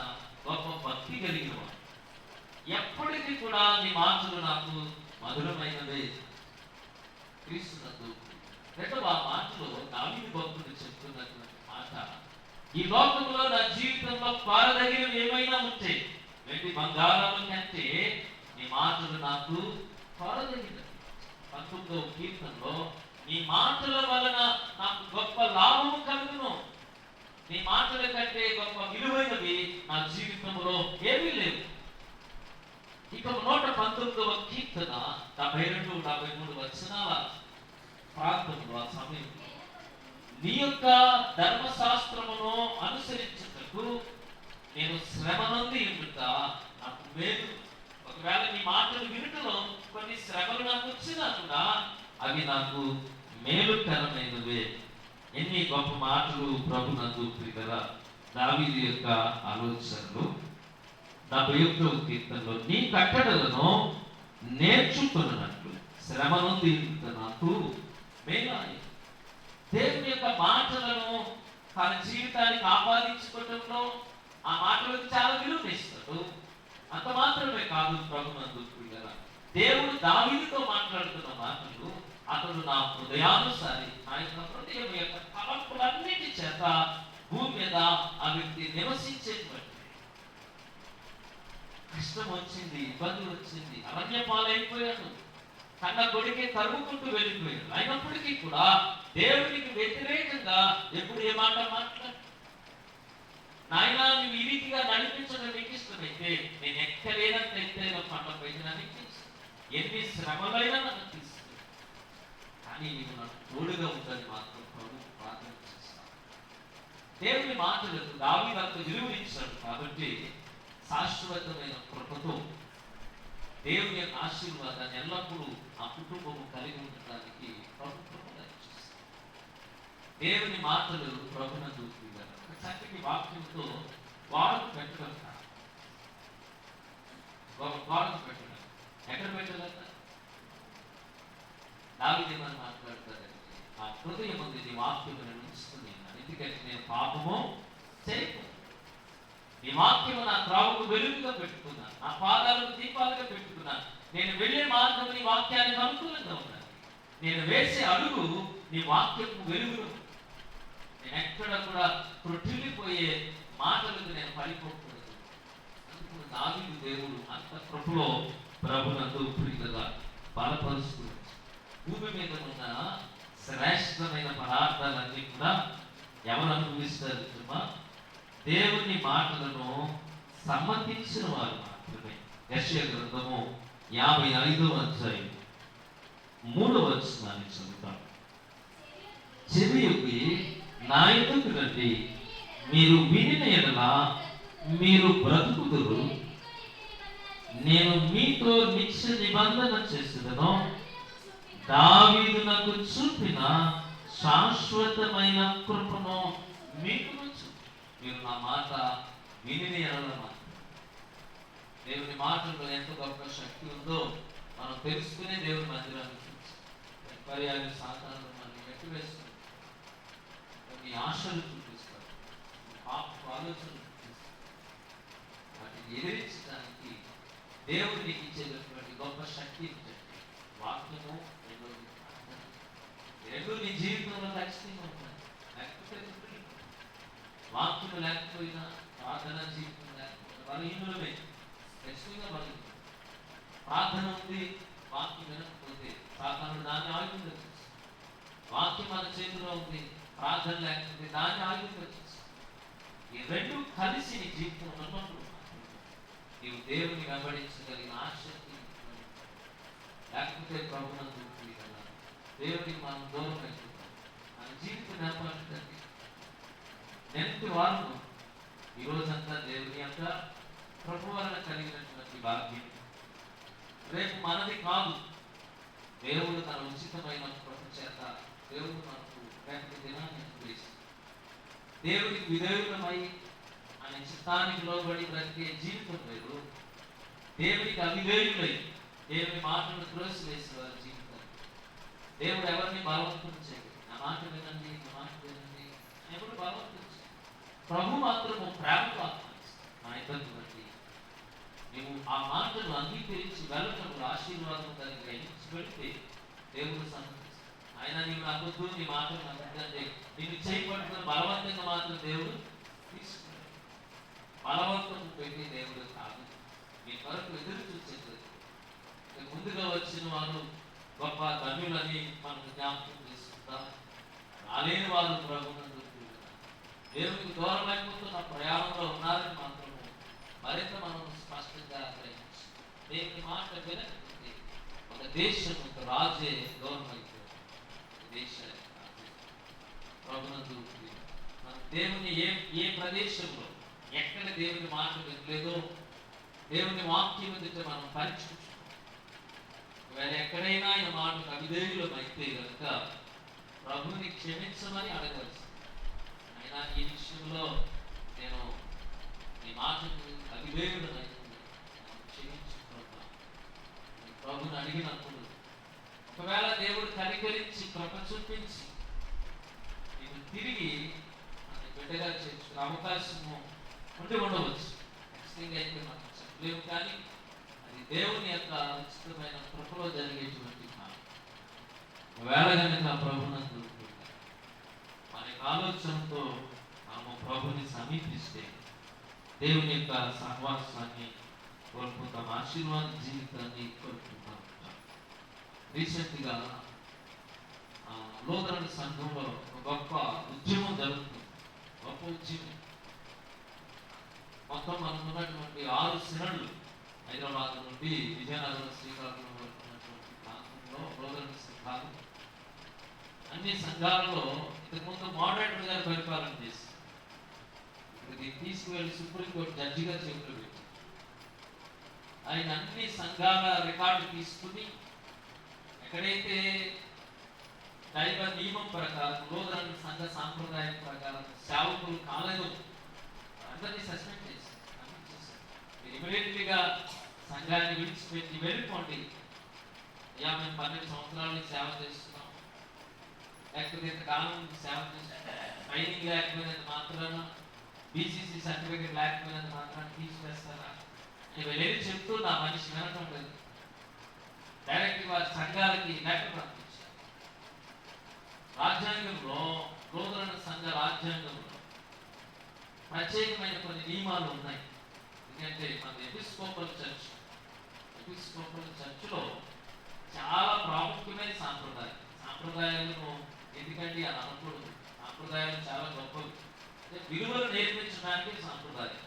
[SPEAKER 1] గొప్ప భక్తి కలిగిన వాడు. ఎప్పటికీ కూడా నీ మాటలు నాకు మధురమైనవే. క్రీస్తునందు రెండవ మాటలో దావీదు భక్తుడు చెప్తున్నటువంటి మాట, ఈ లోకంలో నా జీవితంలో పారదగినవి ఏమైనా ఉంటే వెండి బంగారాల కంటే నీ మాటలు నాకు పారదగినవి. 19వ కీర్తనలో నీ మాటల వలన నాకు గొప్ప లాభము కలుగును, నీ మాటల కంటే గొప్ప విలువైనవి నా జీవితంలో ఏమీ లేవు. ఇక 119వ కీర్తన 72-73 ప్రాంతంలో ఆ సమయంలో, నీ యొక్క ధర్మశాస్త్రమును అనుసరించుటకు నేను శ్రమ నుండి ఉండుతా నాకు మేలు. ఒకవేళ నీ మాటలు వినుటలో కొన్ని శ్రమలు నాకు వచ్చినా కూడా అవి నాకు మేలుకరమైనవే. ఎన్ని గొప్ప మాటలు ప్రభునందు ప్రియర. దావీదు యొక్క ఆలోచనలు 71వ కీర్తనలో, నీ కట్టడలను నేర్చుకున్నట్లు శ్రమ నుండి నాకు మేలాయి. దేవుని యొక్క మాటలను తన జీవితానికి ఆపాదించుకోవడంలో ఆ మాటలకు చాలా విలువనిస్తాడు. అంత మాత్రమే కాదు ప్రభునందు ప్రియర, దేవుడు దావీదుతో మాట్లాడుతున్న మాటలు అతడు నా హృదయానుసారి, నా యొక్క హృదయం యొక్క తలంపులన్నిటి చేత భూమి మీద ఆ వ్యక్తి నివసించేటువంటి. కష్టం వచ్చింది, ఇబ్బంది వచ్చింది, అరణ్యపాలైపోయాడు, కన్న కొడుకే తరుముకుంటూ వెళ్ళిపోయాడు. అయినప్పటికీ కూడా దేవునికి వ్యతిరేకంగా ఎప్పుడు ఏ మాట మాట్లాడు, నాయనా నువ్వు ఈ రీతిగా నడిపించడం నీకు ఇష్టమైతే నేను ఎక్కలేనంత ఎత్తైన పంట పైకి ఎన్ని శ్రమలైనా నన్ను తీసుకు, కానీ నీవు నాకు తోడుగా ఉందని మాత్రం ప్రభు ప్రార్థన చేస్తాను. దేవుని మాటలకు దావీదు అంత విలువనిచ్చాడు కాబట్టి శాశ్వతమైన కృపతో దేవుని యొక్క ఆశీర్వాదాన్ని ఎల్లప్పుడూ ఆ కుటుంబము కలిగి ఉండటానికి ప్రభు కృపను ఇచ్చేస్తాడు. దేవుని మాటలు ప్రభునందు చక్కటి వాక్యంతో వాడకు పెట్టడం కాదు, వాడకు పెట్టడం ఎక్కడ పెట్టలేక దావీదు ఏమని మాట్లాడతారంటే, ఆ హృదయం ఉంది నీ వాక్యము నేను ఉంచుతుంది, ఎందుకంటే నేను పాపము చేయకు. నీ వాక్యము నా త్రావుకు వెలుగుగా పెట్టుకున్నాను, నా పాదాలకు దీపాలుగా పెట్టుకున్నాను. నేను వెళ్ళే మార్గం నీ వాక్యానికి అనుకూలంగా ఉన్నాను. నేను వేసే అడుగు నీ వాక్యము వెలుగును. నేను ఎక్కడ కూడా ప్రొట్టిల్లిపోయే మాటలకు నేను పడిపోకూడదు. అందుకు దావీదు దేవుడు అంత కృపలో ప్రభునందు ప్రియులుగా బలపరుచుకున్నాడు. భూమి మీద ఉన్న శ్రేష్టమైన పదార్థాలన్నీ కూడా ఎవరు అనుభవిస్తారు? దేవుని మాటలను సమ్మతించిన వారు మాత్రమే. యెషయా గ్రంథము 55:3 చదువుతాం. చెవియొగ్గి నా ఎదుకు రండి, మీరు వినిన యెడల మీరు బ్రతుకుదురు, నేను మీతో నిత్య నిబంధన చేసేదను, దావీదునకు చూపిన శాశ్వతమైన కృపను మీకు మీరు నా మాట విని అనమాట. దేవుని మాటల్లో ఎంత గొప్ప శక్తి ఉందో మనం తెలుసుకునే దేవుని మందిరాన్ని పర్యాలు సాధారణ మనల్ని నెట్టివేస్తుంది, కొన్ని ఆశలు చూపిస్తారు, ఆలోచనలు చూపిస్తారు. వాటిని ఎదిరించడానికి దేవుడు నీకు ఇచ్చేటటువంటి గొప్ప శక్తి వాక్యము, రెండు నీ జీవితంలో ఖచ్చితంగా ఉంటాయి. లేకపోతే వాక్యం లేకపోయినా, ప్రార్థన జీవితం లేకపోతే బలహీనులమే, ఖచ్చితంగా బలహీన. ప్రార్థన ఉంది, వాక్యం వినకపోతే సాధారణ దాన్ని ఆయుధంగా వచ్చేసి, వాక్యం మన చేతిలో ఉంది, ప్రార్థన లేకపోతే దాన్ని ఆయుధంగా వచ్చేసి, ఈ రెండు కలిసి నీ జీవితం ఉన్నప్పుడు నీవు దేవుని వెంబడించగలిగిన ఆసక్తి. లేకపోతే ప్రభునందు కదా దేవునికి మనం దూరం అయిపోతాం. మన జీవితం ఏర్పడుతుంది. నెక్స్ట్ వారం ఈ రోజంతా దేవుని యొక్క ప్రభు వలన కలిగినటువంటి భాగ్యం రేపు మనది కాదు. దేవుడు తన ఉచితమైన కృప చేత దేవుడు మనకు రేపటి దినాన్ని చేసి దేవుడికి విధేయులమై అనే చిత్తానికి లోబడి బ్రతికే జీవితం వేరు, దేవుడికి అవిధేయులై దేవుని మాటలను త్రోసివేసిన వారి జీవితం. దేవుడు ఎవరిని బలవంతం చేయడు. నా మాట వినండి, నా మాట వినండి, ఎవరు బలవంతం చేయడు. ప్రభు మాత్రము ప్రేమతో ఆహ్వానిస్తాడు. నా ఇబ్బంది బట్టి నువ్వు ఆ మాటను అంగీకరించి వెళ్ళటం ఆశీర్వాదం దాన్ని గ్రహించి పెడితే దేవుడు సంతోషిస్తాడు. ఆయన నీవు నమ్మద్దు, నీ మాటలు నమ్ముతుంటే నిన్ను చేయబడుతున్న బలవంతంగా మాత్రం దేవుడు తీసుకుంటాడు. బలవంతం పెట్టి దేవుడు కాదు, మీ కొరకు ఎదురు చూసేది. ముందుగా వచ్చిన వారు గొప్ప ధన్యులని మనకు జ్ఞాపకం చేసుకుంటాం. రాలేని వారు ప్రభునందు దేవునికి దూరం అయిపోతున్న ప్రయాణంలో ఉన్నారని మాత్రము మరింత మనం స్పష్టంగా గ్రహించి దేవుని మాట వినకపోతే ఒక దేశం ఒక రాజే దూరం అయిపోతుంది. దేశాన్ని ప్రభునందు మన దేవుని ఏ ప్రదేశంలో ఎక్కడ దేవుని మాట వినలేదో దేవుని వాక్యం ఎదుట మనం పరీక్షించుకోవాలి. ఒకవేళ ఎక్కడైనా ఈ మాటకు అవిధేయులం అయితే కనుక ప్రభుని క్షమించమని అడగవలసింది. అయినా ఈ విషయంలో నేను ఈ మాటకు అవిధేయుడనైతే క్షమించుకుంటున్నాను ప్రభుని అడిగినప్పుడు, ఒకవేళ దేవుడు కనికరించి కృప చూపించి నేను తిరిగి బిడ్డగా చేర్చుకునే అవకాశము ఉండవచ్చు. ఖచ్చితంగా అయితే మనం చెప్పలేము, కానీ అది దేవుని యొక్క ఉచితమైన కృపలో జరిగేటువంటి కాలం. ఒకవేళ కనుక ప్రభునందు మన ఆలోచనతో మనము ప్రభుని సమీపిస్తే దేవుని యొక్క సహవాసాన్ని కోల్పోతాం, ఆశీర్వాద జీవితాన్ని కోల్పోతాం. రీసెంట్గా లూథరన్ సంఘంలో ఒక గొప్ప ఉద్యమం జరుగుతుంది. గొప్ప ఉద్యమం మొత్తం మనకు ఉన్నటువంటి 6 సినడ్లు హైదరాబాద్ నుండి విజయనగరం, శ్రీకాకుళం వరకు ఉన్నటువంటి ప్రాంతంలో లూథరన్ సంఘాలు, అన్ని సంఘాలలో ఇంతకుముందు మోడరేటర్ గారు పరిపాలన చేసి ఇది తీసుకువెళ్ళి సుప్రీంకోర్టు జడ్జిగా చేతులు పెట్టి ఆయన అన్ని సంఘాల రికార్డు తీసుకుని ఎక్కడైతే దైవ నియమం ప్రకారం లూథరన్ సంఘ సాంప్రదాయం ప్రకారం సేవకులు కాలేదు అందరినీ సస్పెండ్ చేశారు. ఇమీడియట్లీగా సంఘాన్ని విడిచిపెట్టి వెళ్ళిపోండి, అయ్యా మేము 12 సంవత్సరాల నుంచి సేవ చేస్తున్నాం, లేకపోతే ఇంతకాలం సేవ చేస్తున్నాం, ట్రైనింగ్ లేకపోయినంత మాత్రాన, బీసీసీ సర్టిఫికేట్ లేకపోయినంత మాత్రాన్ని తీసుకొస్తారా? నేను వెళ్ళి చెప్తూ నా మనిషి వినటం లేదు. డైరెక్ట్ వారి సంఘాలకి లెటర్ పంపించారు. రాజ్యాంగంలో లూథరన్ సంఘ రాజ్యాంగంలో ప్రత్యేకమైన కొన్ని నియమాలు ఉన్నాయి. ఎందుకంటే మన ఎపిస్కోపల్ చర్చ్లో చాలా ప్రాముఖ్యమైన సాంప్రదాయాలను ఎందుకంటే అది అనకూడదు. సాంప్రదాయాలు చాలా గొప్పవి, విలువలు నేర్పించడానికి సాంప్రదాయం.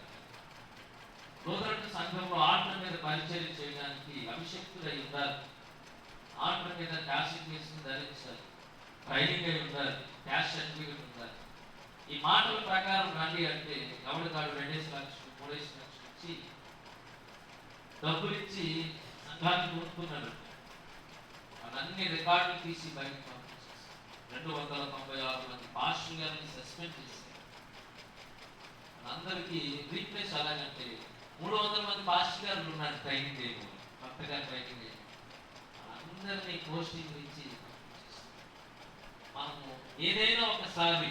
[SPEAKER 1] లూథరన్ సంఘంలో ఆటల మీద పరిచయం చేయడానికి అభిషక్తులై ఉండాలి, ఆటల మీద క్లాసిఫికేషన్ ధరించాలి, ట్రైనింగ్ అయి ఉండాలి, క్యాష్ సర్టిఫికేట్ ఉండాలి. ఈ మాటల ప్రకారం రండి అంటే ఎవరి కాడు 2 లక్షలు లక్షలు ఇచ్చి డబ్బులు ఇచ్చి సంఘాన్ని కొనుక్కున్నాడు. వాళ్ళన్ని రికార్డులు తీసి బయటకు పంపించేసి 296 మంది పాస్టర్ గారిని సస్పెండ్ చేశారు. అందరికీ రీప్లేస్ అలాగంటే 300 మంది పాస్టర్ గారు ఉన్నారు ట్రైనింగ్ చేయడం, కొత్తగా ట్రైనింగ్ చేయడం. అందరినీ పోస్టింగ్ ఇచ్చి మనము ఏదైనా ఒకసారి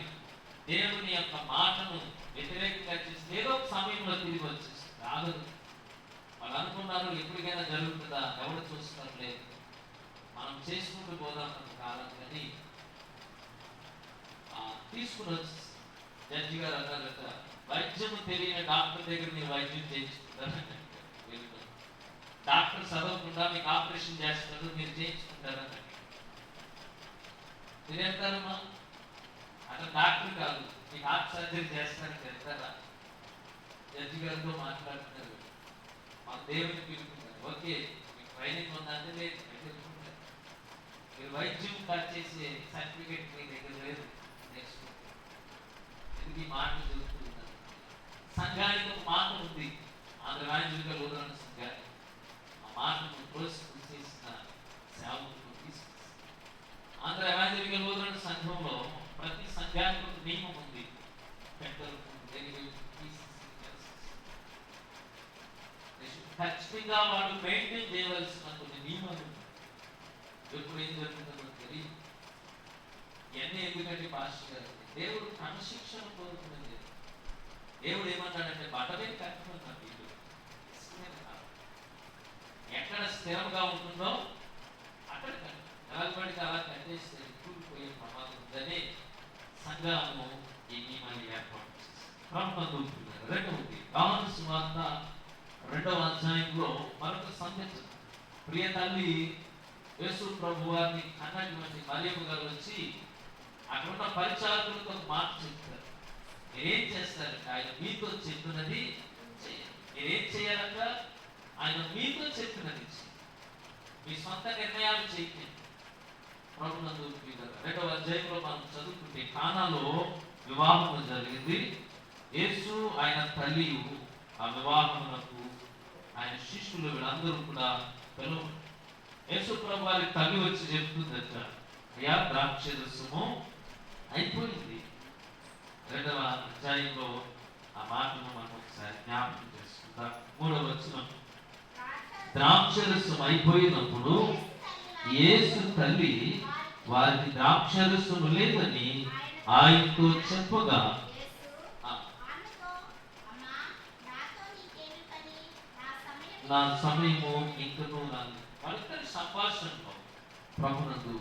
[SPEAKER 1] దేవుని యొక్క మాటను వ్యతిరేకంగా చేసి ఏదో ఒక సమయంలో తిరిగి వచ్చేసి రాదు. వాళ్ళు అనుకున్నారు ఎప్పటికైనా జరుగుతుందా, ఎవరు చూస్తారు, లేదు మనం చేసుకుంటూ పోదాం కాలం. కానీ తీసుకుని వచ్చి జడ్జి గారు అన్నారట, వైద్యం తెలియని డాక్టర్ దగ్గర మీరు వైద్యం చేయించుకుంటారని. డాక్టర్ చదవకుండా మీకు ఆపరేషన్ చేస్తారు, మీరు చేయించుకుంటారని. మీరెంతారమ్మా? అతను డాక్టర్ కాదు, మీకు హార్ట్ సర్జరీ చేస్తారని చెప్తారా? జడ్జి గారితో మాట్లాడుతున్నారు, మా దేవుని పిలుపుతారు. ఓకే, మీకు ట్రైనింగ్ ఉందంటే లేదు, మీరు వైద్యం కట్ చేసే సర్టిఫికేట్ మీ దగ్గర లేదు, నెక్స్ట్ ఎందుకు ఈ మాటలు చదువుతున్నారు? సంఘానికి ఒక మాట ఉంది, ఆంధ్ర రాజ్యంగా లోదరణ సంఘానికి. ఆ మాటను ప్రోత్సహించిన సేవకులను తీసుకొచ్చి ఆంధ్ర రాజ్యంగా లోదరణ సంఘంలో ప్రతి సంఘానికి ఒక నియమం ఉంది. పెద్దలకు ఖచ్చితంగా వాళ్ళు మెయింటైన్ చేయవలసిన కొన్ని నియమాలు. ఎప్పుడు ఏం జరుగుతుందో తెలియదు. ఇవన్నీ ఎందుకంటే పాస్టర్ గారు దేవుడు క్రమశిక్షణ కోరుకున్నది. దేవుడు ఏమన్నాడంటే బట్టలే కట్టుకున్నాడు, ఎక్కడ స్థిరంగా ఉంటుందో అక్కడ ఎలా పడితే అలా కట్టేస్తే కూలిపోయే ప్రమాదం ఉందని సంఘము ఈ నియమాన్ని ఏర్పాటు చేసింది. రెండవది యోహాను సువార్త 2వ అధ్యాయంలో మరొక సందేశం. ప్రియ తల్లి యేసు ప్రభు వారిని కన్నటువంటి మరియమ్మ గారు వచ్చి అక్కడ ఉన్న పరిచారకులతో మాట చెప్తారు. మీరేం చేస్తారంటే ఆయన మీతో చెప్పినది చేయాలి. మీరేం చేయాలంట? ఆయన మీతో చెప్పినది మీ సొంత నిర్ణయాలు చేయండి. ప్రభునందు 2వ అధ్యాయంలో మనం చదువుకుంటే కానాలో వివాహం జరిగింది. యేసు ఆయన తల్లి ఆ వివాహమునకు ఆయన శిష్యులు వీళ్ళందరూ కూడా పిలువ. యేసు ప్రభు వారి తల్లి వచ్చి చెప్తుందట, అయ్యా ద్రాక్షరసము అయిపోయింది. 2వ అధ్యాయంలో ఆ మాటను మనం ఒకసారి జ్ఞాపకం చేసుకుందాం. 3వ వచనం, ద్రాక్షరసం అయిపోయినప్పుడు యేసు తల్లి వారికి ద్రాక్షరసము లేదని ఆయనతో చెప్పగా, నా సమయము ఇంకనూ రాదు. వాళ్ళిద్దరి సంభాషణలో ప్రభునందు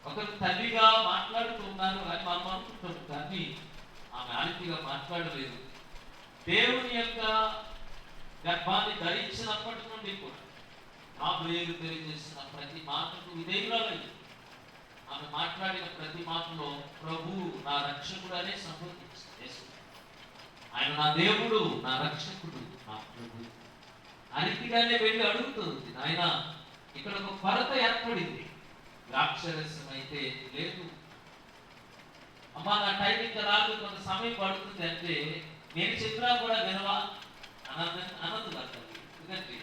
[SPEAKER 1] ఒకరు తల్లిగా మాట్లాడుతున్నారు అని మనం అనుకుంటాం, కానీ ఆమె ఆంటీగా మాట్లాడలేదు. దేవుని యొక్క గర్భాన్ని ధరించినప్పటి నుండి కూడా రాబోయేలు తెలియజేసిన ప్రతి మాటకు విధేయురాలేదు. ఆమె మాట్లాడిన ప్రతి మాటలో ప్రభు నా రక్షకుడు అనే సంబోధించింది. ఆయన నా దేవుడు, నా రక్షకుడు, నా ప్రభు. అరితిగానే వెళ్ళి అడుగుతుంది, ఆయన ఇక్కడ ఒక కొరత ఏర్పడింది, ద్రాక్షరసం అయితే లేదు. అమ్మా నా టైం ఇంకా రాదు, కొంత సమయం పడుతుంది అంటే నేను చెప్పినా కూడా వినవా అన్నది కాదు. ఎందుకంటే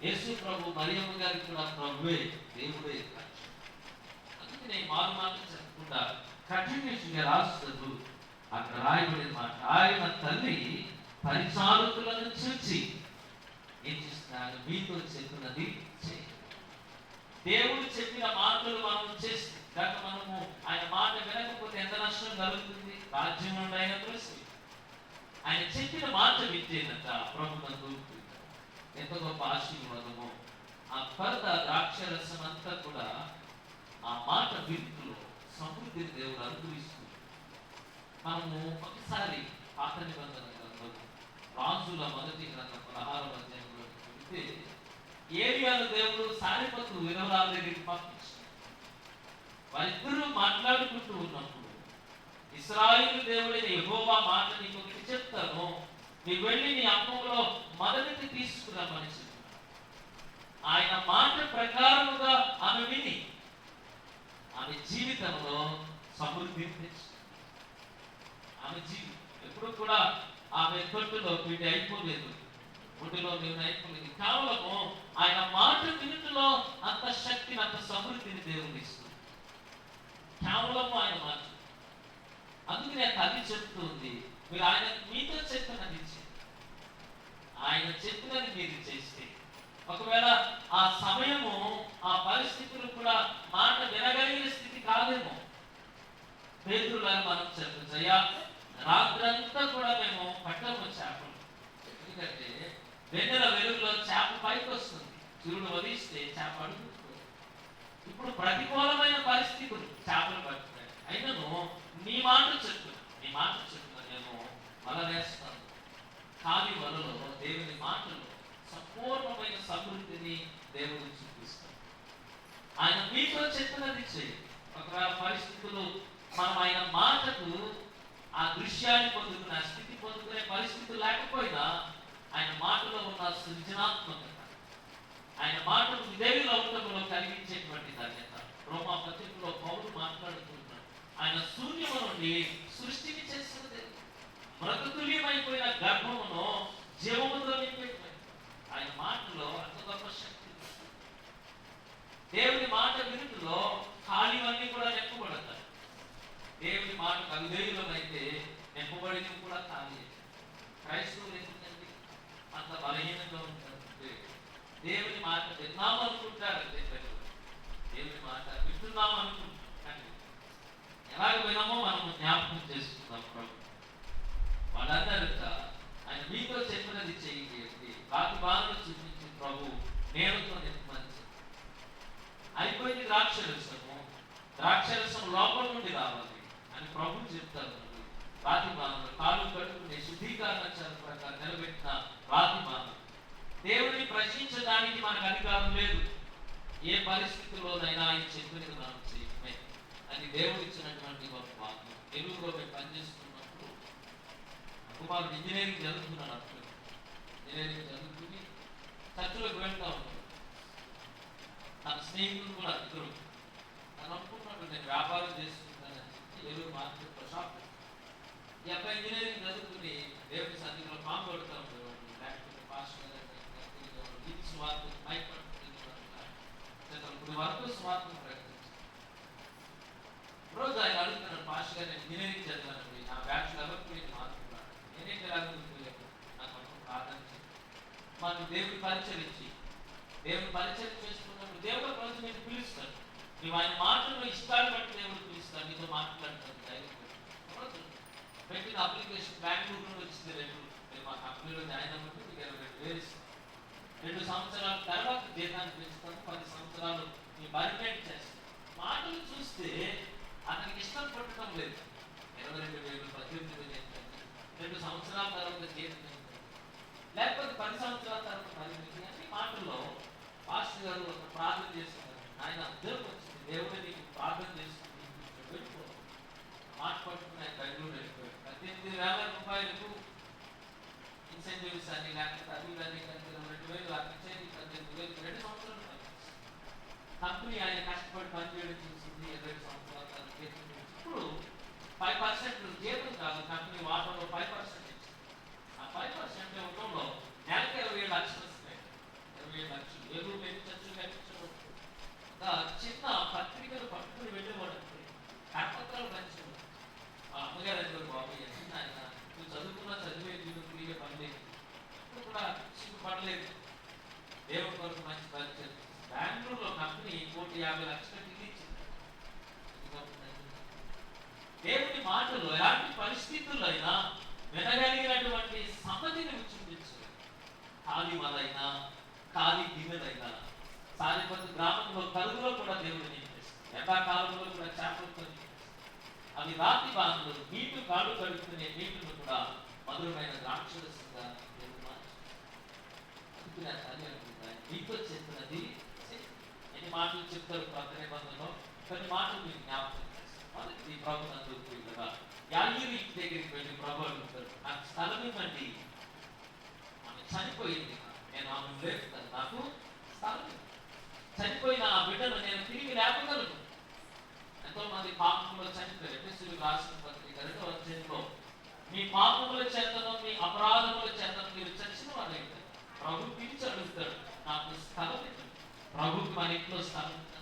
[SPEAKER 1] యేసు ప్రభు మరియమ్మ గారికి కూడా ప్రభువే దేవుడే. అందుకే నేను మారు మాట చెప్పకుండా కంటిన్యూస్గా రాస్తుంది. అక్కడ రాయబడిన మాట, ఆయన తల్లి పరిచారకులను చూచి ఏం చేస్తున్నారు? మీతో చెప్పినది చేయండి. దేవుడు చెప్పిన మాటలు మనం చేస్తే కాక మనము ఆయన మాట వినకపోతే ఎంత నష్టం కలుగుతుంది? రాజ్యం నుండి ఆయన ప్రశ్న ఆయన చెప్పిన మాట వింటేనట ప్రభునందు ఎంత గొప్ప ఆశీర్వాదము. ఆ పరద ద్రాక్షరసం అంతా కూడా ఆ మాట వింటులో సమృద్ధిని దేవుడు అనుగ్రహిస్తుంది. మనము ఒకసారి పాత నిబంధన గ్రంథం రాజుల మొదటి గ్రంథం 16వ అధ్యాయంలో చూస్తే ఏలియాను దేవుడు సారిపతు వినవరాల దగ్గరికి పంపించారు. వారిద్దరూ మాట్లాడుకుంటూ ఉన్నప్పుడు ఇశ్రాయేలు దేవుడైన యెహోవా మాట నీకు ఒకటి చెప్తాను, నీవు వెళ్ళి నీ అమ్మంలో మొదటిది తీసుకురామని చెప్పారు. ఆయన మాట ప్రకారముగా ఆమె విని ఆమె జీవితంలో సమృద్ధిని తెచ్చింది. ఆమె జీవితం ఎప్పుడు కూడా ఆమె తొట్టులో పిండి అయిపోలేదు, ఒడ్డులో నేను అయిపోలేదు. కేవలము ఆయన మాట వినుటలో అంత శక్తిని, అంత సమృద్ధిని దేవుడు ఇస్తుంది. కేవలము ఆయన మాట. అందుకనే తల్లి చెప్తుంది, మీరు ఆయన మీతో చెప్పినది ఇచ్చింది, ఆయన చెప్పినది మీరు చేస్తే, ఒకవేళ ఆ సమయము ఆ పరిస్థితులు కూడా మాట వినగలిగిన స్థితి కాదేమో, పేతురులాగా మనం చెప్పచ్చు, అయ్యా రాత్రంతా కూడా మేము పట్టము చేపలు, ఎందుకంటే వెన్నెల వెలుగులో చేప పైకి వస్తుంది, సూర్యుడు వదిలిస్తే చేప అడుగుతుంది. ఇప్పుడు ప్రతికూలమైన పరిస్థితులు చేపలు పడుతున్నాయి, అయినను నీ మాట చెప్తున్నా నేను వల వేస్తాను. ఖాళీ వలలో దేవుని మాటలు సంపూర్ణమైన సమృద్ధిని దేవుడు చూపిస్తాడు. ఆయన మీతో చెప్పినది చేయి. ఒకవేళ పరిస్థితులు మనం ఆయన మాటకు ఆ దృశ్యాన్ని పొందుకునే, ఆ స్థితి పొందుకునే పరిస్థితులు లేకపోయినా ఆయన మాటలో ఉన్న సృజనాత్మకత, ఆయన మాటకు విధేయుల ఔటములో కలిగించేటువంటి ధన్యత. రోమా పత్రికలో పౌలు మాట్లాడుతున్నాడు, ఆయన శూన్యము నుండి సృష్టిని చేసిన దేవుడు, మృతతుల్యమైపోయిన గర్భమును జీవముతో నింపేటువంటి ఆయన మాటలో అంత గొప్ప శక్తి. దేవుని మాట వినుటలో ఖాళీవన్నీ కూడా నింపబడతాయి. దేవుని మాటకు అవిధేయులమైతే నింపబడినవి కూడా ఖాళీ. క్రైస్తవులు ఎందుకండి అంత బలహీనంగా ఉంటారు? దేవుని మాట విన్నాము అనుకుంటారంటే, దేవుని మాట వింటున్నాము అనుకుంటారు, ఎలాగ విన్నామో మనం జ్ఞాపకం చేసుకుందాం. ప్రభు వాళ్ళందరిక ఆయన మీతో చెప్పినది చేయండి, రాతి బాణలు చూపించి ప్రభు నేనుతో నింపమని అయిపోయింది. ద్రాక్షరసం లోపల నుండి రావాలి అని ప్రభు చెప్తారు. రాతి బాణలు కాలు కట్టుకునే శుద్ధీకరణ ప్రకారం నిలబెట్టిన రాతి బాణలు. దేవుని ప్రశ్నించడానికి మనకు అధికారం లేదు. ఏ పరిస్థితుల్లోనైనా ఆయన చెప్పినది మనం చేయటమే. అది దేవుడు ఇచ్చినటువంటి గొప్ప వాక్యం. తెలుగులో మేము పనిచేస్తున్నప్పుడు కుమారుడు ఇంజనీరింగ్ చదువుతున్నాడు. అప్పుడు ఇంజనీరింగ్ చదువుకుని చర్చలకు వెళ్తా ఉన్నాడు. తన స్నేహితులు కూడా ఇద్దరు తను అనుకుంటున్నాడు, నేను వ్యాపారం చేసుకుంటానని చెప్పి ఏలూరు మార్కెట్ షాప్. ఈ అబ్బాయి ఇంజనీరింగ్ చదువుకుని దేవుడి సన్నిధిలో పాము కొడుతూ ఉండేవాడు. లేకపోతే పాస్టర్ స్వార్థ మైక్ ఇప్పుడు వరకు స్వార్థం ప్రకటించారు. రోజు ఆయన అడుగుతున్నాడు, పాస్టర్ గారు నేను ఇంజనీరింగ్ చదివానండి, నా బ్యాచులర్ నేను మార్చుకున్నాను, నేనేం జరగలేదు, నాకు ప్రార్థన మాకు దేవుడి పరిచయం ఇచ్చి దేవుని పరిచయం చేసుకున్నప్పుడు దేవుడు రోజు నేను పిలుస్తాను, నువ్వు ఆయన మాటల్లో ఇష్టాలు బట్టి దేవుడు పిలుస్తాను, నీతో మాట్లాడతాను. పెట్టిన అప్లికేషన్ బెంగళూరు నుండి వచ్చింది. మేము మా కంపెనీలో జాయిన్ అవ్వడానికి మీకు 22,000 ఇస్తాం. 2 సంవత్సరాల తర్వాత జీతాన్ని పెంచుతాను, 10 సంవత్సరాలు మీ పర్మనెంట్ చేస్తాను. మాటలు చూస్తే అతనికి ఇష్టం పట్టడం లేదు. 22,000 18,000 2 సంవత్సరాల తర్వాత జీతం లేకపోతే 10 సంవత్సరాల తర్వాత పరిమితి అని మాటల్లో పాస్టర్ గారు ఒక ప్రార్థన చేస్తున్నారు. ఆయన అర్థం వచ్చింది, దేవుడే నీకు ప్రార్థన చేసుకుని వెళ్ళిపో మాట పట్టుకుని ఆయన బెంగళూరు వెళ్ళిపోయాడు. 18,000 రూపాయలకు ఇన్సెంటివ్స్ అని లేకపోతే అది కానీ 2,000 అప్పించేది 18,000 2 సంవత్సరాలు కంపెనీ ఆయన కష్టపడి పనిచేయడం చూసింది. 20 సంవత్సరాల తర్వాత ఇప్పుడు 5% జీతం కాదు, కంపెనీ వాటాలో 5% ఇచ్చింది. ఆ 5% ఇవ్వడంలో నెలకు 27 లక్షలు వస్తాయి. 27 లక్షలు ఏదో చర్చలు కట్టించడం. చిన్న పత్రికలు పట్టుకుని వెళ్ళేవాడు, కరపత్రాలు పంచేవాడు. మా అమ్మగారు అందరూ బాబు చిన్న ఆయన నువ్వు చదువుకున్నా చదివేది నువ్వు తిరిగే పని లేదు, ఇప్పుడు కూడా సిగ్గుపడలేదు, దేవుడి కొరకు మంచి పరిచయం. బెంగళూరులో కంపెనీ 1,50,00,000 టికెట్ ఇచ్చింది. దేవుని మాటల్లో ఎలాంటి పరిస్థితుల్లో అయినా వినగలిగినటువంటి సమ్మతిని చూపించారు. ఖాళీ మలైనా ఖాళీ గిన్నెలైనా సాలిపతి గ్రామంలో కలుగులో కూడా దేవుడు నింపేస్తారు. ఎండాకాలంలో కూడా చేపలతో అవి రాతి బాణలు నీటు కాళ్ళు కడుక్కునే నీటిని కూడా మధురమైన ద్రాక్షరసంగా దేవుడు మార్చారు. నీతో చెప్పినది ఎన్ని మాటలు చెప్తారు కొత్త నిబంధనలో, కొన్ని మాటలు మీకు జ్ఞాపకం చేస్తారు. ఈ ప్రభు నందు కదా యాయూరు ఇంటి దగ్గరికి వెళ్ళి ప్రభు అడుగుతారు, నాకు స్థలం ఇవ్వండి, ఆమె చనిపోయింది, నేను ఆమె లేపుతాను, నాకు స్థలం చనిపోయిన ఆ బిడ్డను నేను తిరిగి లేపగలను. ఎంతో మంది పాపంలో చనిపోయారు. ఎఫెసీయులకు రాసిన పత్రిక 2వ అధ్యాయంలో మీ పాపముల చేతను మీ అపరాధముల చేతను మీరు చచ్చిన వారైతే ప్రభు పిలిచి అడుగుతాడు, నాకు స్థలం ఇవ్వండి. ప్రభుకి మన ఇంట్లో స్థలం ఉందా?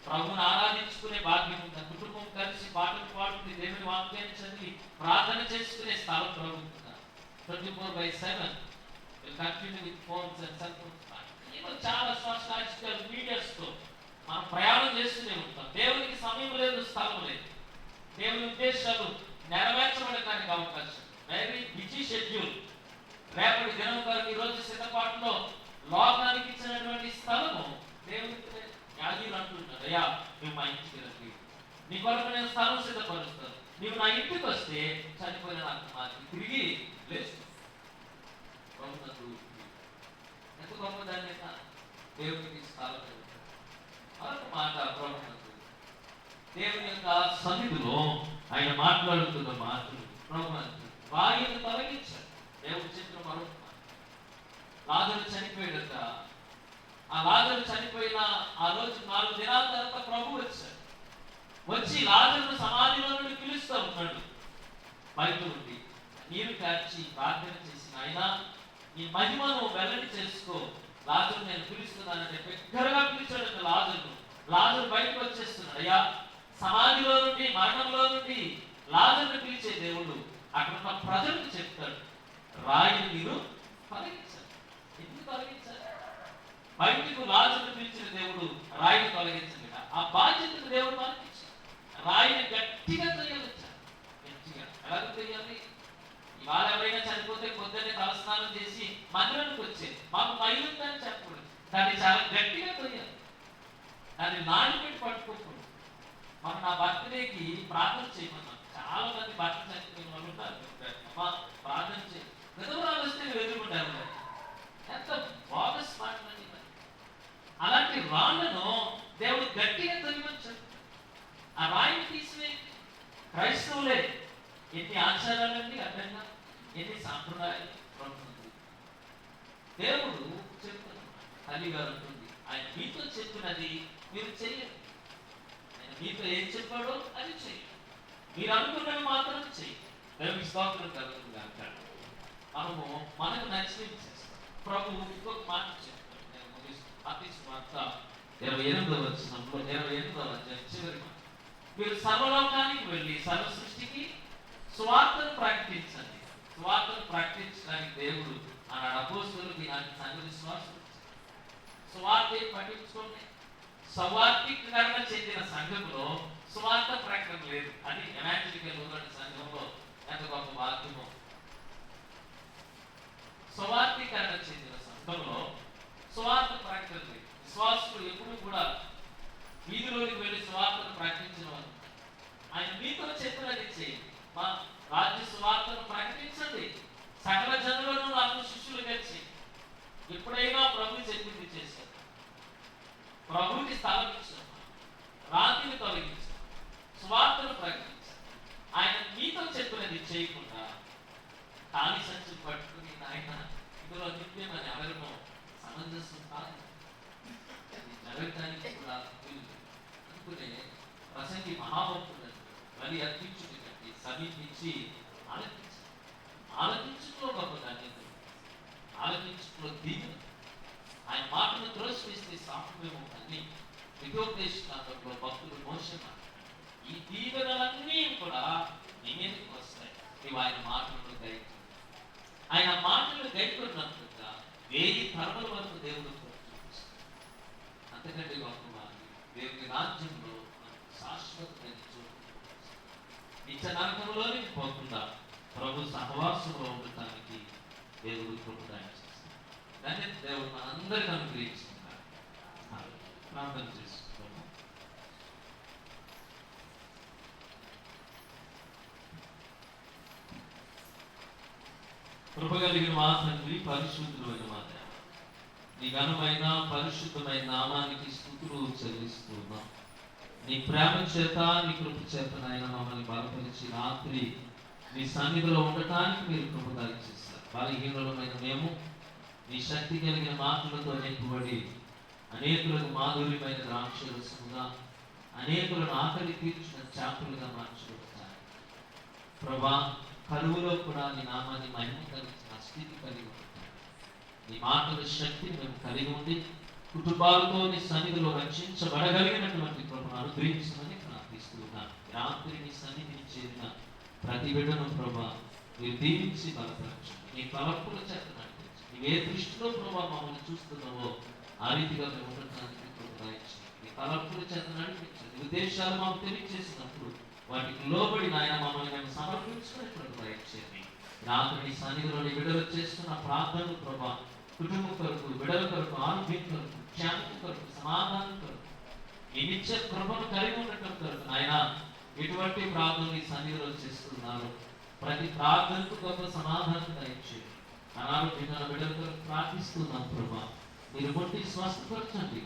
[SPEAKER 1] ప్రభుని ఆరాధించుకునే భాగ్యం ఉందా? కుటుంబం కలిసి పాటలు పాడుకుని దేవుని వాక్యాన్ని చదివి ప్రార్థన చేసుకునే స్థలం ప్రభు ఉందా? 24/7 will continue with phones and cell phones. చాలా సోషల్ మీడియాస్ తో మనం ప్రయాణం చేస్తూనే ఉంటాం. దేవునికి సమయం లేదు, స్థలం లేదు. దేవుని ఉద్దేశాలు నెరవేర్చబడటానికి అవకాశం. Very busy schedule. రేపటి దినం కొరకు ఈరోజు సిద్ధపాటులో లోకానికి ఇచ్చినటువంటి స్థలము దేవునికి యాజీలు అంటున్నాడు, అయ్యా నువ్వు మా ఇంటికి రండి, నీ కొరకు నేను స్థలం సిద్ధపరుస్తాను, నీవు నా ఇంటికి వస్తే చనిపోయిన నాకు మాకు తిరిగి లేస్తుంది. ఎంత గొప్ప ధన్యత దేవునికి స్థలం. మరొక మాట ప్రభుత్వం దేవుని యొక్క సన్నిధిలో ఆయన మాట్లాడుతున్న మాటలు వాయుని తొలగించాడు. దేవుడు చెప్పిన మరొక మాట, లాజరు చనిపోయాడట. ఆ లాజరు చనిపోయిన ఆ రోజు 4 దినాల తర్వాత ప్రభు వచ్చాడు. వచ్చి లాజరును సమాధిలో నుండి పిలుస్తూ ఉన్నాడు. బయట ఉండి నీరు కార్చి ప్రార్థన చేసిన ఆయన, ఈ మహిమను వెల్లడి చేసుకో, లాజరు నేను పిలుస్తున్నానంటే బిగ్గరగా పిలిచాడు లాజరు. లాజరు బయటకు వచ్చేస్తున్నాడు. అయ్యా సమాధిలో నుండి, మరణంలో నుండి లాజరును పిలిచే దేవుడు అక్కడ ఉన్న ప్రజలకు చెప్తాడు, రాయిని మీరు తొలగించారు. ఎందుకు తొలగించారు? బయటకు లాజరును పిలిచిన దేవుడు రాయిని తొలగించండి. ఆ బాధ్యతను దేవుడు మనకి ఇచ్చాడు. రాయిని గట్టిగా తొలగించారు. గట్టిగా ఎలాగ తొయ్యాలి? ఇవాళ ఎవరైనా చనిపోతే పొద్దున్నే తలస్నానం చేసి మందిరానికి వచ్చేది, మాకు మైలుందని చెప్పకూడదు. దాన్ని చాలా గట్టిగా తొయ్యాలి. దాన్ని నాడిపెట్టి పట్టుకోకూడదు. మనం నా బర్త్డేకి ప్రార్థన చేయమన్నాం. చాలా మంది భర్త చనిపోయిన వాళ్ళు ఉన్నారు. ప్రార్థన చేయ విధవరాలు వస్తే ఎదుర్కొంటారు. ఎంత బోగస్ మాటలండి. అలాంటి రాళ్లను దేవుడు గట్టిగా తొలగించాడు. ఆ రాయిని తీసివేయండి. క్రైస్తవులే ఎన్ని ఆచారాలండి, అర్థంగా ఎన్ని సాంప్రదాయాలు. దేవుడు చెప్తున్నాడు, తల్లి గారు ఉంటుంది, ఆయన మీతో చెప్పినది మీరు చెయ్యండి. ఆయన మీతో ఏం చెప్పాడో అది చెయ్యండి. మీరు అనుకున్నవి మాత్రం చెయ్యండి. దేవునికి స్తోత్రం కలుగుతుంది అంటాడు. మనము మనకు నచ్చినవి చేస్తాం. ప్రభు ఇంకొక మాట చెప్తాడు. నేను ముగిస్తాను. మత్తయి సువార్త 28వ వచనంలో 28వ అధ్యాయం చివరి మాట, మీరు సర్వలోకానికి వెళ్ళి సర్వ సృష్టికి సువార్తను ప్రకటించండి. సువార్తను ప్రకటించడానికి దేవుడు ఆనాడు అపోస్తలులకు ఇలాంటి సంఘ విశ్వాసం సువార్త పఠించుకోండి. సువార్తీకరణ చెందిన సంఘంలో సువార్త ప్రకటన లేదు. అది ఎవాంజలికల్ ఊరని సంఘంలో ఎంత గొప్ప వాక్యమో. సువార్తీకరణ చెందిన సంఘంలో సువార్త ప్రకటన లేదు. విశ్వాసులు ఎప్పుడు కూడా వీధిలోకి వెళ్ళి సువార్తను ప్రకటించిన వారు. ఆయన మీతో చెప్పినది చేయండి. మా రాజ్య సువార్తను ప్రకటించండి, సకల జనులను నాకు శిష్యులుగా చేయండి. ఎప్పుడైనా ప్రభు చెప్పింది చేశారు. ప్రభుకి స్థలం ఇచ్చారు, రాతిని తొలగించారు, సువార్తను ప్రకటించారు. ఆయన మీతో చెప్పినది చేయకుండా తాని సంచులు పట్టుకుని ఆయన ఇందులో నిత్యమని ఎవరినో సమంజసం కాదు. జరగటానికి కూడా వీలు అనుకునే ప్రసంగి మహాభక్తులను బలి అర్పించుని కట్టి సమీపించి ఆలకించారు. ఆలకించుట్లో గొప్ప ధన్యత, ఆలకించుట్లో దీవెన. ఆయన మాటను త్రోసివేస్తే సాంప్రదాయం అన్ని హితోపదేశంలో భక్తులు మోసం. ఈ దీవెనలన్నీ కూడా నీ మీదకి వస్తాయి. ఇవి ఆయన మాటలను గైకు. ఆయన మాటలు గైకున్నట్లుగా 1000 తరముల వరకు దేవుడు అంతకంటే గొప్ప దేవుని రాజ్యంలో శాశ్వతమైన చోటు. నిత్య నరకంలోనికి పోకుండా ప్రభు సహవాసంలో ఉండటానికి దేవుడు కృపదాయం చేస్తాడు. దాన్ని దేవుడు మనందరికీ అనుగ్రహిస్తున్నారు. ప్రార్థన చేసుకుంటాము. కృప కలిగిన మా తండ్రి, పరిశుద్ధులైన మా దేవ, నీ ఘనమైన పరిశుద్ధమైన నామానికి స్తుతులు చెల్లిస్తున్నాం. నీ ప్రేమ చేత, నీ కృప చేత నాయన మమ్మల్ని బలపరిచి రాత్రి నీ సన్నిధిలో ఉండటానికి మీరు కృప దయచేశారు. బలహీనులమైన మేము నీ శక్తి కలిగిన మాటలతో నింపబడి అనేకులకు మాధుర్యమైన ద్రాక్షరసముగా, అనేకులను ఆకలి తీర్చిన చేపలుగా మార్చబడతారు. ప్రభా, కరువులో కూడా నీ నామాన్ని మహిమ కలిగించిన స్థితి కలిగి ఉంటాం. నీ మాటల శక్తిని మేము కలిగి ఉండి కుటుంబాలతో నీ సన్నిధిలో రక్షించబడగలిగినటువంటి కృపను అనుగ్రహించమని ప్రార్థిస్తున్నాను. రాత్రి నీ సన్నిధిని చేరిన ప్రతి బిడ్డను ప్రభా మీరు దీవించి బలపరచండి. నీ తలపుల చేత నడిపించి నీవే దృష్టిలో ప్రభా మమ్మల్ని చూస్తున్నావో ఆ రీతిగా మేము ఉండటానికి కృపణించండి. నీ తలపుల చేత నడిపించండి. ఉద్దేశాలు మాకు తెలియజేసినప్పుడు వాటికి లోబడి నాయన మమ్మల్ని మేము సమర్పించుకునేటువంటి ప్రయత్నించండి. రాత్రి నీ సన్నిధిలోని విడుదల చేస్తున్న ప్రార్థనలు ప్రభా కుటుంబం కొరకు, విడుదల కొరకు, ఆరోగ్యం కొరకు, క్షేమం కొరకు, సమాధానం కొరకు, ఈ నిత్య కృపను కలిగి ఉండటం కొరకు నాయన ఎటువంటి ప్రార్థనలు ఈ సన్నిధిలో చేస్తున్నారు ప్రతి ప్రార్థనకు గొప్ప సమాధానం దయచేయండి. అనారోగ్యమైన విడుదల కొరకు ప్రార్థిస్తున్నాం ప్రభా. మీరు ముట్టి స్వస్థపరచండి.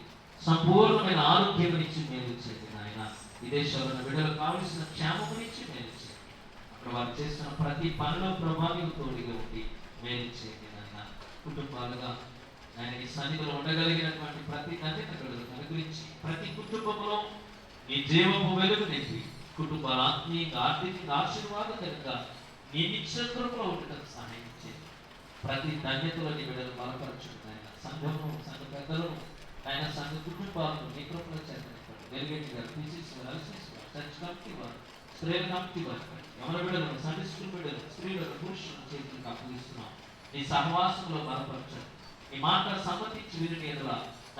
[SPEAKER 1] సంపూర్ణమైన ఆరోగ్యం నుంచి మేలు చేయండి నాయన. విదేశాల్లో విడుదల కావలసిన క్షేమం నుంచి మేలు చేయండి. అక్కడ వారు చేస్తున్న ప్రతి పనిలో ప్రభావితం తోడిగా ఉండి మేలు చేయండి నాయన. కుటుంబాలుగా ఆయన ఈ సన్నిధిలో ఉండగలిగినటువంటి ప్రతి ధన్యతలను అనుగ్రహించి ప్రతి కుటుంబంలో నీ జీవపు వెలుగు నింపి కుటుంబాల ఆత్మీయంగా ఆర్థికంగా ఆశీర్వాదకరంగా నీ నిశ్చయంలో ఉండటం సహాయం చేయండి. ప్రతి ధన్యతలో నీ బిడ్డలు బలపరచుంది ఆయన. సంఘము, సంఘ పెద్దలను ఆయన సంఘ కుటుంబాలను నీ కృపలో చేర్చండి. వెలుగేటి గారు, పీసీసీ వారు, ఎల్సీసీ వారు, చర్చ్ కమిటీ వారు, స్త్రీల కమిటీ వారు, ఎవరి బిడ్డలను, సండే స్కూల్ బిడ్డలు, స్త్రీలను, పురుషులను చేతులకు అప్పగిస్తున్నాం. నీ సహవాసంలో బలపరచండి. ఈ మాటలు సంబంధించి వీరిని ఎదుల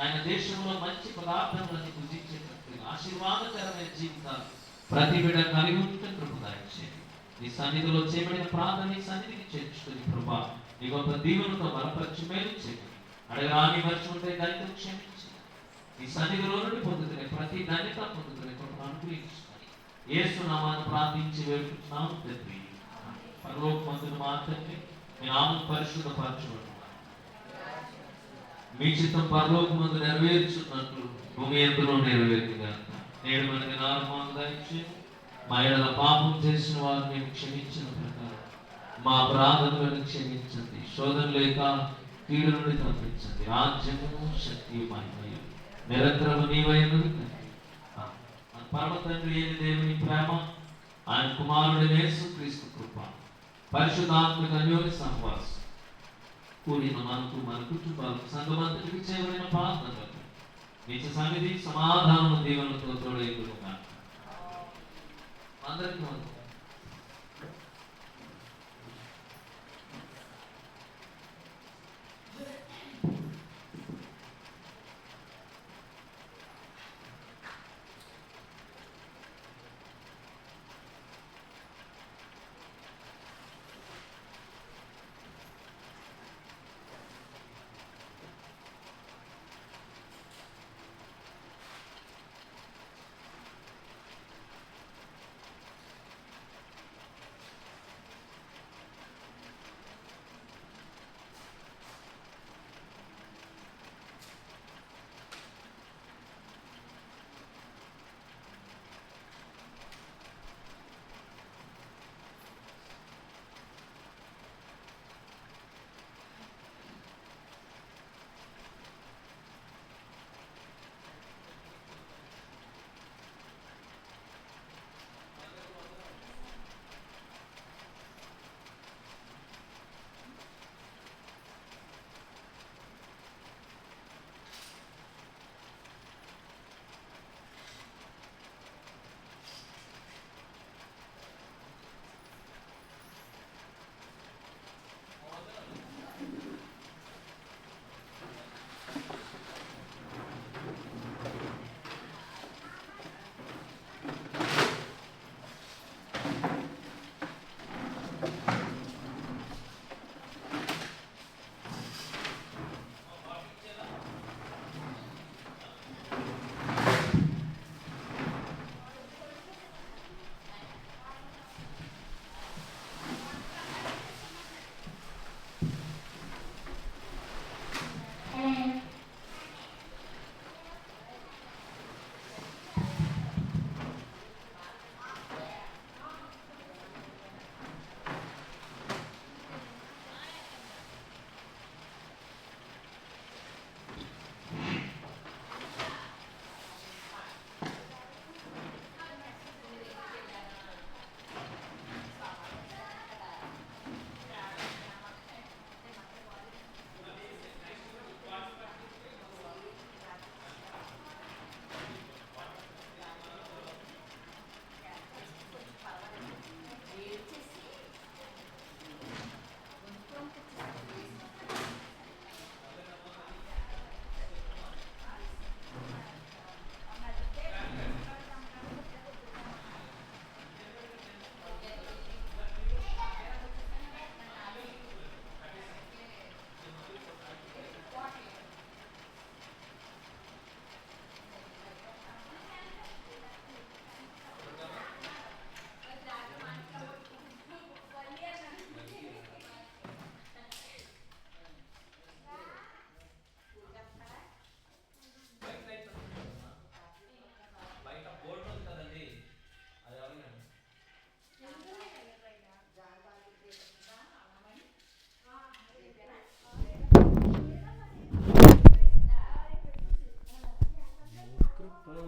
[SPEAKER 1] ఆయన దేశంలో మంచి పదార్థాలను పూజించేటట్టుగా ఆశీర్వాదకరమైన జీవితాలు ప్రతి బిడ్డ కలిగి ఉంటే కృపదాయించేయండి. నీ సన్నిధిలో చేయబడిన ప్రార్థన నీ సన్నిధికి చేర్చుకుని కృప నీ గొప్ప దీవులతో బలపరిచి మేలు చేయండి. అడగరాని మర్చిపోతే దానితో క్షమించండి. నీ సన్నిధిలో నుండి పొందుతున్న ప్రతి ధన్యత పొందుతున్న కృపను అనుగ్రహించుకొని యేసు నామాన్ని ప్రార్థించి వేడుకుంటున్నాము తండ్రి. పరలోకమందున మా తండ్రి, మీ నామం పరిశుద్ధపరచబడును. మీ చిత్తం పరలోకమందు నెరవేర్చున్నట్లు భూమి యందులో నెరవేరుగా నేడు మనకి నామము దయచేయండి. మా ఎడల పాపం చేసిన వారు మేము క్షమించిన ప్రకారం మా అపరాధములను క్షమించండి. శోధన లేక కీడు నుండి తప్పించండి. రాజ్యము, శక్తి, మహిమయు నిరంతరము నీవైనది తండ్రి. పరమ తండ్రి అయిన దేవుని ప్రేమ, ఆయన కుమారుడు యేసుక్రీస్తు కృప, పరిశుద్ధాత్మక అన్యోన్య సహవాసం కూడిన మనకు, మన కుటుంబాలకు, సంఘమంతటికి చేయబడిన ప్రార్థనలకు నిత్య సన్నిధి సమాధానం దీవెనలతో తోడైకున్నాను. అందరికీ